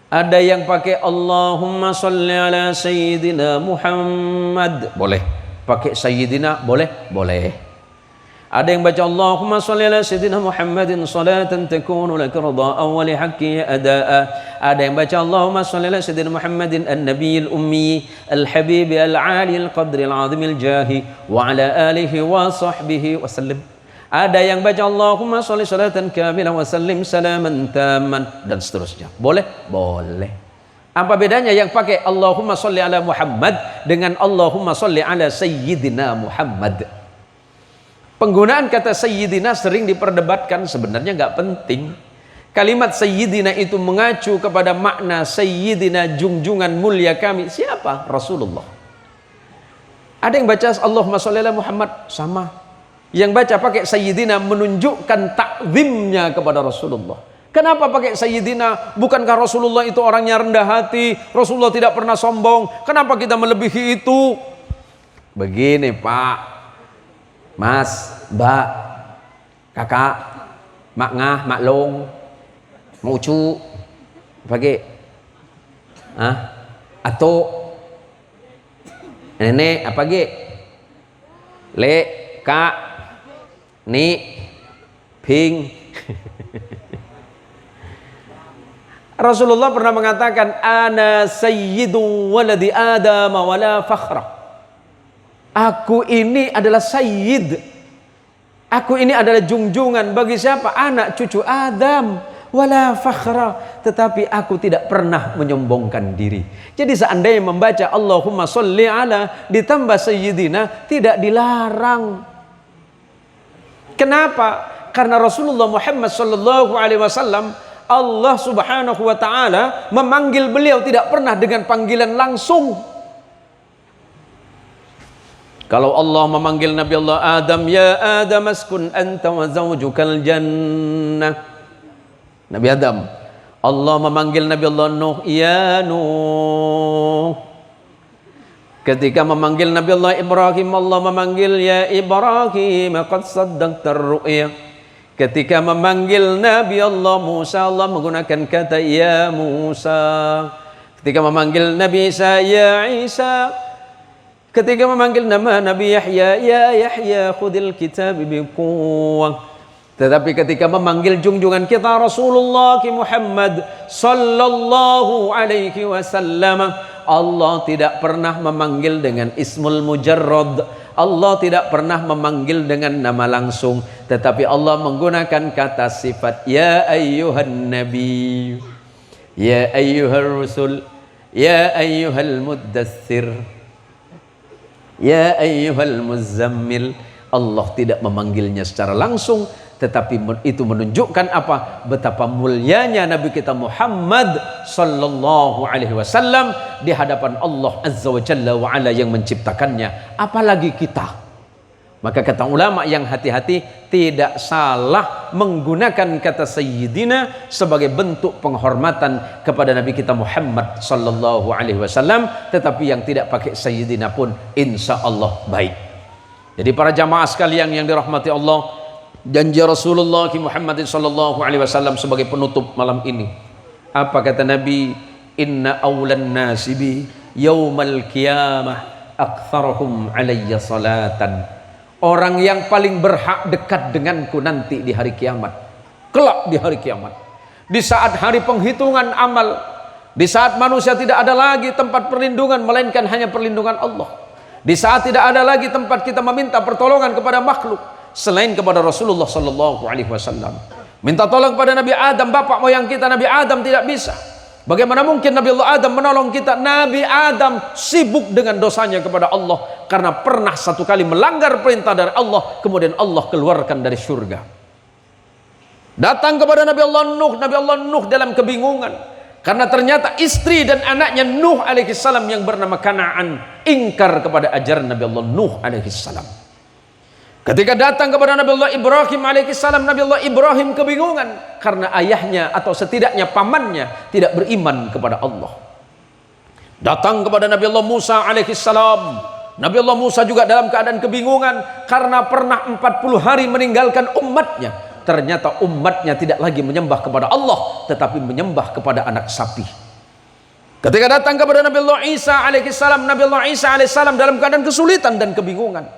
Ada yang pakai Allahumma sholli ala Sayyidina Muhammad, boleh. Pakai Sayyidina, boleh? Boleh. Ada yang baca Allahumma sholli ala Sayyidina Muhammadin salatan takunu laka ridha'a wa li haqqi ada'a. Ada yang baca Allahumma sholli ala Sayyidina Muhammadin an-nabiyil ummi al-habib al-ali al-qadri al-azim al-jahi wa ala alihi wa sahbihi wa sallim. Ada yang baca Allahumma sholli salatan kamilah wa sallim salaman tamman, dan seterusnya. Boleh? Boleh. Apa bedanya yang pakai Allahumma sholli ala Muhammad dengan Allahumma sholli ala Sayyidina Muhammad? Penggunaan kata Sayyidina sering diperdebatkan, sebenarnya nggak penting. Kalimat Sayyidina itu mengacu kepada makna Sayyidina, junjungan mulia kami. Siapa? Rasulullah. Ada yang baca Allahumma sholli ala Muhammad, sama. Yang baca pakai Sayyidina menunjukkan takzimnya kepada Rasulullah. Kenapa pakai Sayyidina? Bukankah Rasulullah itu orangnya rendah hati? Rasulullah tidak pernah sombong. Kenapa kita melebihi itu? Begini Pak, Mas, Mbak, Kakak, Mak Ngah, Mak Long, Mak Ucu, pakai Ato, Nenek, apa ge? Le, Kak, Ni, Ping. Rasulullah pernah mengatakan, ana sayyidu waladi Adam wala fakhra. Aku ini adalah sayyid. Aku ini adalah junjungan bagi siapa? Anak cucu Adam. Wala fakhra. Tetapi aku tidak pernah menyombongkan diri. Jadi seandainya membaca Allahumma sholli ala ditambah sayyidina, tidak dilarang. Kenapa? Karena Rasulullah Muhammad sallallahu alaihi wasallam, Allah subhanahu wa ta'ala memanggil beliau tidak pernah dengan panggilan langsung. Kalau Allah memanggil Nabi Allah Adam, ya Adam askun anta wa zawjukal jannah. Nabi Adam. Allah memanggil Nabi Allah Nuh, ya Nuh. Ketika memanggil Nabi Allah Ibrahim, Allah memanggil ya Ibrahim qad saddaqtar ru'ya. Ketika memanggil Nabi Allah Musa, Allah menggunakan kata ya Musa. Ketika memanggil Nabi Isa, ya Isa. Ketika memanggil nama Nabi Yahya, ya Yahya khudil kitab biquwwah. Tetapi ketika memanggil junjungan kita Rasulullah Muhammad sallallahu alaihi wasallam, Allah tidak pernah memanggil dengan ismul mujarrad. Allah tidak pernah memanggil dengan nama langsung, tetapi Allah menggunakan kata sifat ya ayyuhan nabi, ya ayyuhar rusul, ya ayyuhal muddatsir, ya ayyuhal muzammil. Allah tidak memanggilnya secara langsung, tetapi itu menunjukkan apa? Betapa mulianya Nabi kita Muhammad sallallahu alaihi wasallam di hadapan Allah azza wa jalla wa ala yang menciptakannya, apalagi kita. Maka kata ulama yang hati-hati, tidak salah menggunakan kata sayyidina sebagai bentuk penghormatan kepada Nabi kita Muhammad sallallahu alaihi wasallam, tetapi yang tidak pakai sayyidina pun insya Allah baik. Jadi para jamaah sekalian yang dirahmati Allah, janji Rasulullah Muhammad sallallahu alaihi wasallam sebagai penutup malam ini. Apa kata Nabi? Inna awlan nasi bi yaumal qiyamah aktsaruhum alayya salatan. Orang yang paling berhak dekat denganku nanti di hari kiamat, kelak di hari kiamat, di saat hari penghitungan amal, di saat manusia tidak ada lagi tempat perlindungan melainkan hanya perlindungan Allah, di saat tidak ada lagi tempat kita meminta pertolongan kepada makhluk selain kepada Rasulullah sallallahu alaihi wasallam. Minta tolong kepada Nabi Adam, bapak moyang kita Nabi Adam, tidak bisa. Bagaimana mungkin Nabi Allah Adam menolong kita? Nabi Adam sibuk dengan dosanya kepada Allah karena pernah satu kali melanggar perintah dari Allah, kemudian Allah keluarkan dari surga. Datang kepada Nabi Allah Nuh dalam kebingungan karena ternyata istri dan anaknya Nuh alaihissalam yang bernama Kanaan ingkar kepada ajaran Nabi Allah Nuh alaihissalam. Ketika datang kepada Nabi Allah Ibrahim alaihissalam, Nabi Allah Ibrahim kebingungan karena ayahnya atau setidaknya pamannya tidak beriman kepada Allah. Datang kepada Nabi Allah Musa alaihissalam, Nabi Allah Musa juga dalam keadaan kebingungan karena pernah 40 hari meninggalkan umatnya. Ternyata umatnya tidak lagi menyembah kepada Allah, tetapi menyembah kepada anak sapi. Ketika datang kepada Nabi Allah Isa alaihissalam, Nabi Allah Isa alaihissalam dalam keadaan kesulitan dan kebingungan.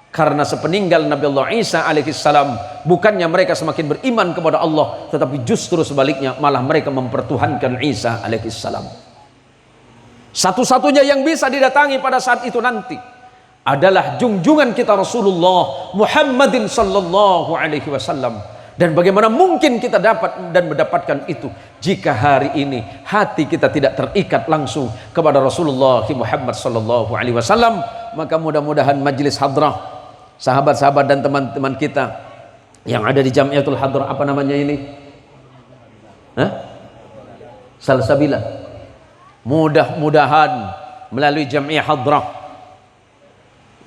Karena sepeninggal Nabi Allah Isa alaihissalam, bukannya mereka semakin beriman kepada Allah, tetapi justru sebaliknya malah mereka mempertuhankan Isa alaihissalam. Satu-satunya yang bisa didatangi pada saat itu nanti adalah junjungan kita Rasulullah Muhammadin sallallahu alaihi wasallam. Dan bagaimana mungkin kita dapat dan mendapatkan itu jika hari ini hati kita tidak terikat langsung kepada Rasulullah Muhammad sallallahu alaihi wasallam. Maka mudah-mudahan majlis hadrah, sahabat-sahabat dan teman-teman kita yang ada di Jamiatul Hadrah, apa namanya ini? Salsabila. Mudah-mudahan melalui Jamiah Hadrah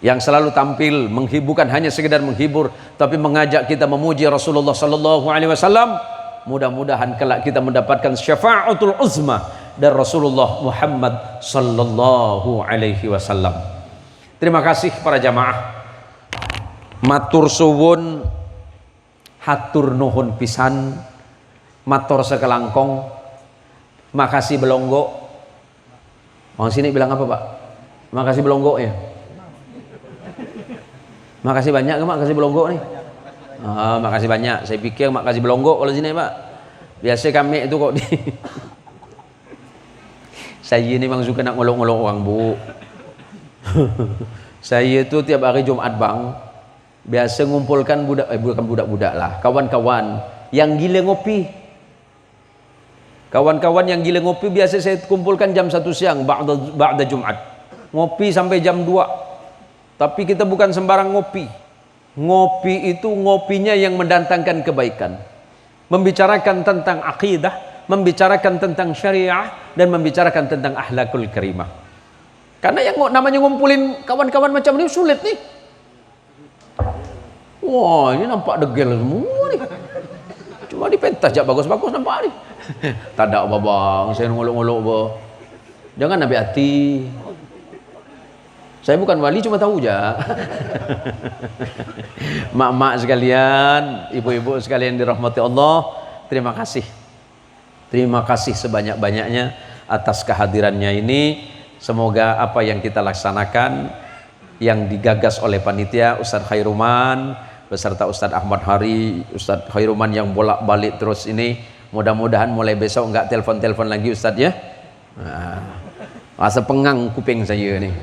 yang selalu tampil menghiburkan, hanya sekedar menghibur, tapi mengajak kita memuji Rasulullah sallallahu alaihi wasallam, mudah-mudahan kelak kita mendapatkan syafa'atul uzma dari Rasulullah Muhammad sallallahu alaihi wasallam. Terima kasih para jamaah. Matur suwun, hatur nuhun pisan, matur sekelangkong, makasih belonggo. Orang sini bilang apa Pak? Makasih belonggo ya? Makasih banyak ke makasih belonggo nih? Makasih banyak. Saya pikir makasih belonggo kalau sini Pak. Biasa kami itu kok di saya ini memang suka nak ngolok-ngolok orang Bu. Saya itu tiap hari Jumat Bang biasa ngumpulkan budak, bukan budak-budak lah, kawan-kawan yang gila ngopi. Kawan-kawan yang gila ngopi biasa saya kumpulkan jam 1 siang ba'da Jumat. Ngopi sampai jam 2. Tapi kita bukan sembarang ngopi. Ngopi itu ngopinya yang mendatangkan kebaikan. Membicarakan tentang akidah, membicarakan tentang syariah, dan membicarakan tentang akhlakul karimah. Karena yang namanya ngumpulin kawan-kawan macam ini sulit nih. Wah, ini nampak degel semua nih. Cuma di pentas jak bagus-bagus nampak nih. Tak ada apa bang, saya ngolok-ngolok apa. Jangan ambil hati. Saya bukan wali, cuma tahu aja. Mak-mak sekalian, ibu-ibu sekalian dirahmati Allah, terima kasih. Terima kasih sebanyak-banyaknya atas kehadirannya ini. Semoga apa yang kita laksanakan, yang digagas oleh panitia Ustadz Khairuman beserta Ustadz Ahmad Hari, Ustadz Khairuman yang bolak-balik terus ini, mudah-mudahan mulai besok enggak telepon-telepon lagi Ustadz ya. Masa pengang kuping saya nih,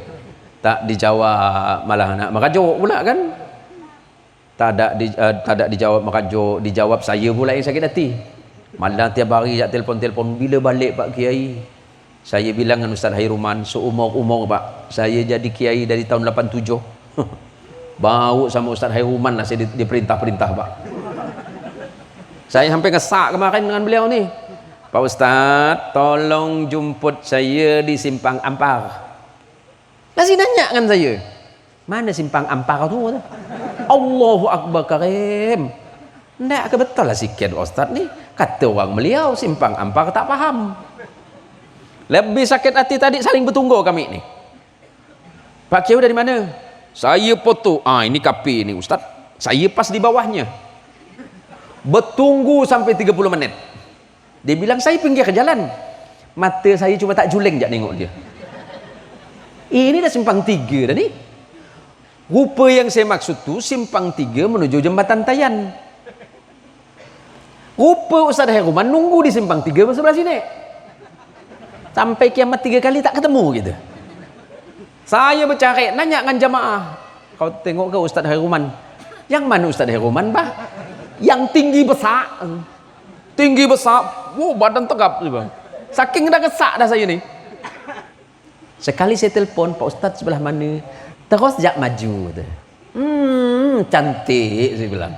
tak dijawab malah nak maka jawab pula kan, tak ada dijawab maka dijawab saya pula yang sakit hati. Malah tiap hari jak telepon-telepon, bila balik Pak Kiai. Saya bilang dengan Ustaz Khairuman, seumur-umur Pak, saya jadi kiai dari tahun 87. Bau sama Ustaz Khairuman lah saya diperintah-perintah Pak. Saya sampai ngesak kemarin dengan beliau nih, Pak Ustaz tolong jemput saya di Simpang Ampar. Masih nanya kan saya, mana Simpang Ampar tu? Allahu Akbar Karim. Ndak kebetul lah sikit Ustaz nih, kata orang beliau Simpang Ampar tak paham. Lebih sakit hati tadi saling bertunggu kami ni. Pak Kiai dari mana? Saya foto. Ini kapi ni Ustaz. Saya pas di bawahnya. Bertunggu sampai 30 menit. Dia bilang saya pinggir jalan. Mata saya cuma tak juling jak tengok dia. Ini dah simpang 3 dah ni. Rupa yang saya maksud tu simpang 3 menuju jembatan Tayan. Rupa Ustaz Khairuman nunggu di simpang 3 sebelah sini. Sampai kiamat 3 kali tak ketemu gitu. Saya bercari, nanya dengan jamaah. Kau tengok ke Ustaz Khairuman? Yang mana Ustaz Khairuman bah? Yang tinggi besar. Tinggi besar. Wow, badan tegap. Saking dah kesak dah saya ni. Sekali saya telefon, Pak Ustaz sebelah mana? Terus jak maju. Cantik saya bilang.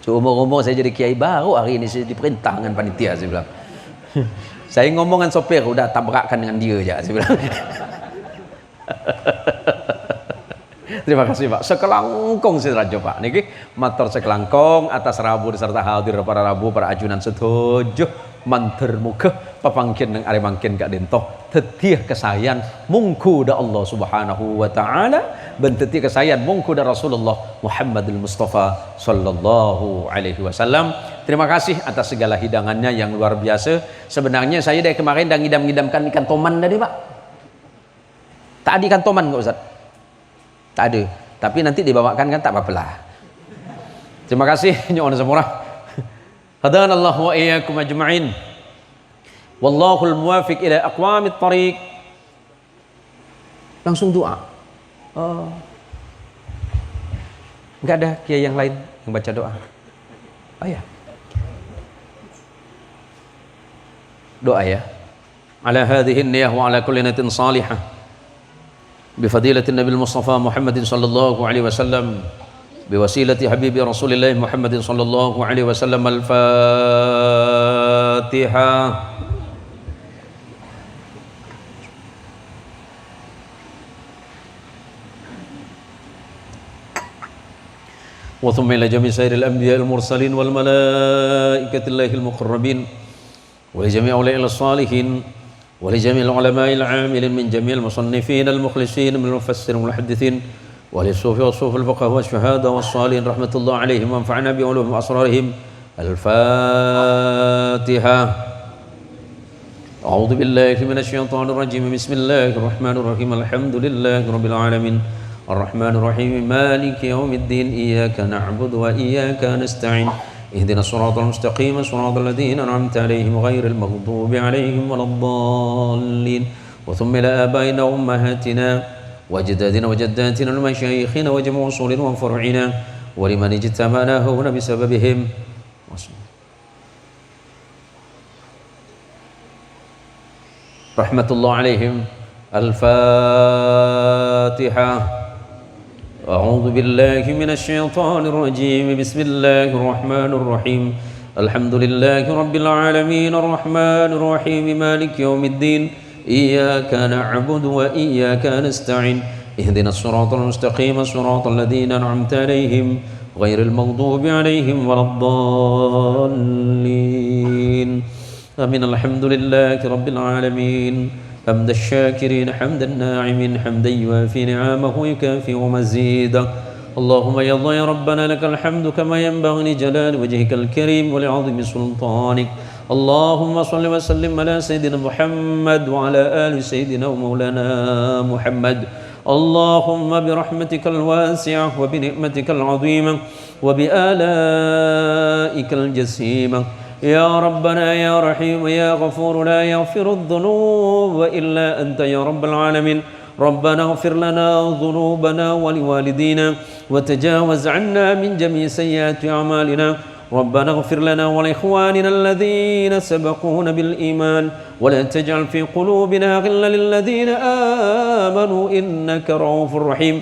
Umur-umur saya jadi kiai baru, hari ini saya diperintah dengan panitia saya bilang. Saya ngomong dengan sopir, udah tabrakkan dengan dia je saya bilang. Terima kasih Pak. Sekelangkung sirajo Pak. Niki matur sekelangkung atas rabu serta hadir para rabu para ajunan sedojo manter muga papangkin nang are mangkin gak dento tetiah kesayan mungku da Allah Subhanahu wa taala ben tetiah kesayan mungku da Rasulullah Muhammadul Mustafa sallallahu alaihi wasallam. Terima kasih atas segala hidangannya yang luar biasa. Sebenarnya saya dari kemarin dah ngidam-ngidamkan ikan toman tadi Pak. Tak ada ikan toman kok Ustaz? Tak ada. Tapi nanti dibawakan kan tak apa-apa lah. Terima kasih nyonya semua. Hadanallahu wa iyyakum ajma'in. Wallahul muwafiq ila aqwamit thariq. Langsung doa. Oh. Enggak ada kiai yang lain yang baca doa. Oh ya. Doa ya. Ala hadhihi niyyah wa ala kulli niyatin salihah. بفضيلة النبي المصطفى محمد صلى الله عليه وسلم بوسيلة حبيب رسول الله محمد صلى الله عليه وسلم الفاتحة. وثم إلى جميع سائر الأنبياء المرسلين والملائكة الله المقربين ولجميع أولياء الصالحين ولجميع العلماء العاملين من جميع المصنفين المخلصين من المفسرين والمحدثين وللصوف والصوف الفقه والشهادة والصالحين رحمة الله عليهم وانفعنا بعلومهم وأسرارهم. الفاتحة. أعوذ بالله من الشيطان الرجيم. بسم الله الرحمن الرحيم. الحمد لله رب العالمين الرحمن الرحيم مالك يوم الدين إياك نعبد وإياك نستعين اهدنا الصراط المستقيم صراط الذين أنعمت عليهم غير المغضوب عليهم ولا الضالين. وثم إلى آبائنا وأمهاتنا وأجدادنا وجداتنا ومشايخنا وجميع أصولنا وفروعنا ولمن اجتمعنا هنا بسببهم رحمة الله عليهم. الفاتحة. أعوذ بالله من الشيطان الرجيم. بسم الله الرحمن الرحيم. الحمد لله رب العالمين الرحمن الرحيم مالك يوم الدين إياك نعبد وإياك نستعين اهدنا الصراط المستقيم صراط الذين أنعمت عليهم غير المغضوب عليهم ولا الضالين آمين. الحمد لله رب العالمين حمد الشاكرين حمد الناعمين حمدا يوافي نعمه يكافئ مزيدا. اللهم يا الله يا ربنا لك الحمد كما ينبغي لجلال وجهك الكريم ولعظيم سلطانك. اللهم صل وسلم على سيدنا محمد وعلى آل سيدنا ومولانا محمد. اللهم برحمتك الواسعة وبنعمتك العظيمة وبآلائك الجسيمة يا ربنا يا رحيم يا غفور لا يغفر الذنوب إلا أنت يا رب العالمين. ربنا اغفر لنا ذنوبنا ولوالدينا وتجاوز عنا من جميع سيئات أعمالنا. ربنا اغفر لنا ولإخواننا الذين سبقونا بالإيمان ولا تجعل في قلوبنا غلا للذين آمنوا إنك رؤوف رحيم.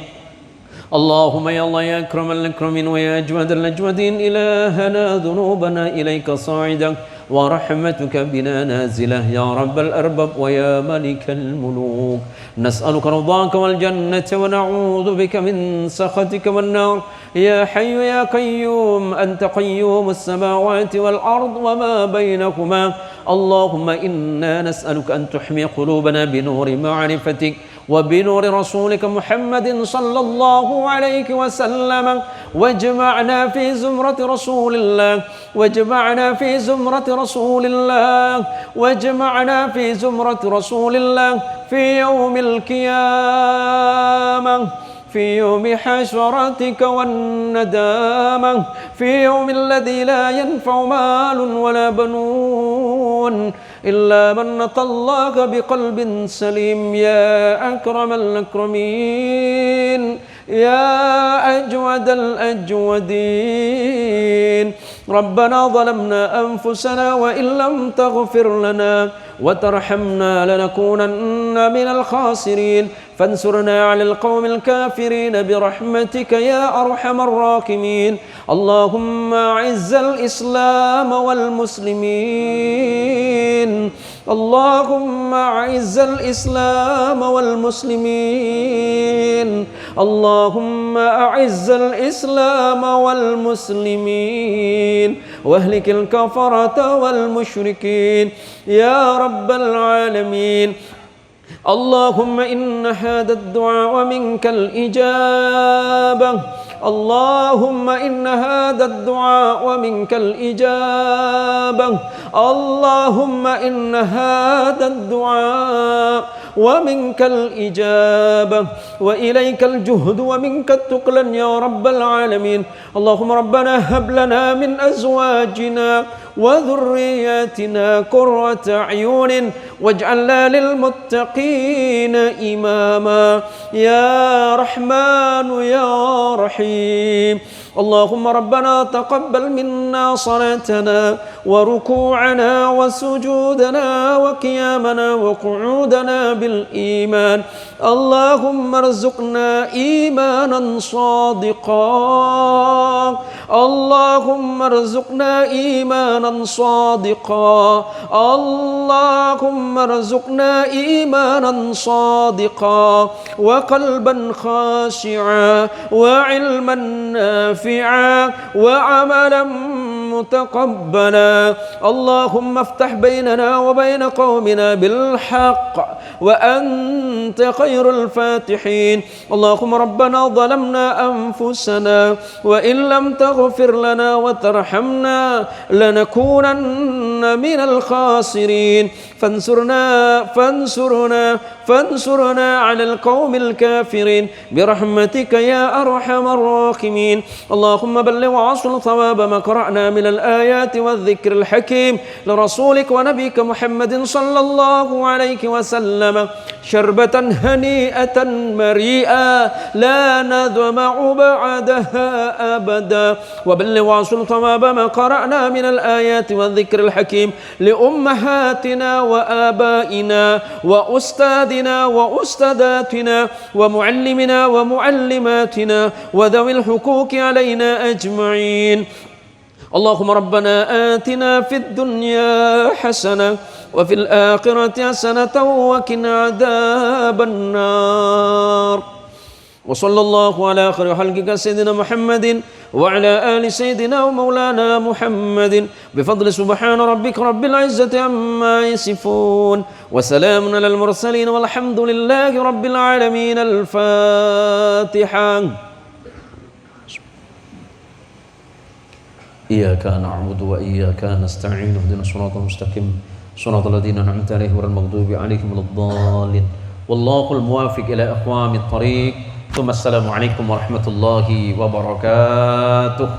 اللهم يا الله يا أكرم الأكرمين ويا أجود الأجودين إلهنا ذنوبنا إليك صاعدة ورحمتك بنا نازلة يا رب الأرباب ويا ملك الملوك. نسألك رضاك والجنة ونعوذ بك من سخطك والنار. يا حي يا قيوم أنت قيوم السماوات والأرض وما بينهما. اللهم إنا نسألك أن تحمي قلوبنا بنور معرفتك وبنور رسولك محمد صلى الله عليه وسلم واجمعنا في زمرة رسول الله واجمعنا في زمرة رسول الله واجمعنا في زمرة رسول الله في يوم القيامة في يوم حشرتك والندامة في يوم الذي لا ينفع مال ولا بنون إلا من أتى الله بقلب سليم. يا أكرم الأكرمين يا أجود الأجودين. ربنا ظلمنا أنفسنا وإن لم تغفر لنا وترحمنا لنكونن من الخاسرين. فانصرنا على القوم الكافرين برحمتك يا أرحم الراحمين. اللهم أعز الإسلام والمسلمين. اللهم أعز الإسلام والمسلمين اللهم أعز الإسلام والمسلمين واهلك الكفرة والمشركين يا رب العالمين اللهم إن هذا الدعاء منك الإجابة اللهم إن هذا الدعاء ومنك الإجابة اللهم إن هذا الدعاء ومنك الإجابة وإليك الجهد ومنك التقلن يا رب العالمين اللهم ربنا هب لنا من أزواجنا وذرياتنا قرة أعين واجعلنا للمتقين إماما يا رحمن يا رحيم اللهم ربنا تقبل منا صلاتنا وركوعنا وسجودنا وقيامنا وقعودنا بالإيمان اللهم ارزقنا إيمانا صادقا اللهم ارزقنا إيمانا صادقا اللهم ارزقنا إيمانا صادقا وقلبا خاشعا وعلما نافعا وعملا متقبلا اللهم افتح بيننا وبين قومنا بالحق وأنت خير الفاتحين اللهم ربنا ظلمنا أنفسنا وإن لم تغفر لنا وترحمنا لنكونن من الخاسرين فانصرنا على القوم الكافرين برحمتك يا أرحم الراحمين اللهم بلغ وأصل ثواب ما قرأنا من الآيات والذكر الحكيم لرسولك ونبيك محمد صلى الله عليه وسلم شربة هنيئة مريئة لا نظمع بعدها أبدا وبلغ وأصل ثواب ما قرأنا من الآيات والذكر الحكيم لأمهاتنا وآبائنا وأستاذنا وأستاذاتنا ومعلمنا ومعلماتنا وذوي الحقوق علينا أجمعين اللهم ربنا آتنا في الدنيا حسنة وفي الآخرة حسنة وقنا عذاب النار وصلى الله على خير خلقك سيدنا محمد وعلى آل سيدنا ومولانا محمد بفضل سبحان ربك رب العزة عما يصفون وسلام على المرسلين والحمد لله رب العالمين الفاتحة إياك نعبد وإياك نستعين اهدنا الصراط المستقيم صراط الذين أنعمت عليهم غير المغضوب عليهم ولا الضالين والله الموافق إلى أقوام الطريق ثم السلام عليكم ورحمة الله وبركاته.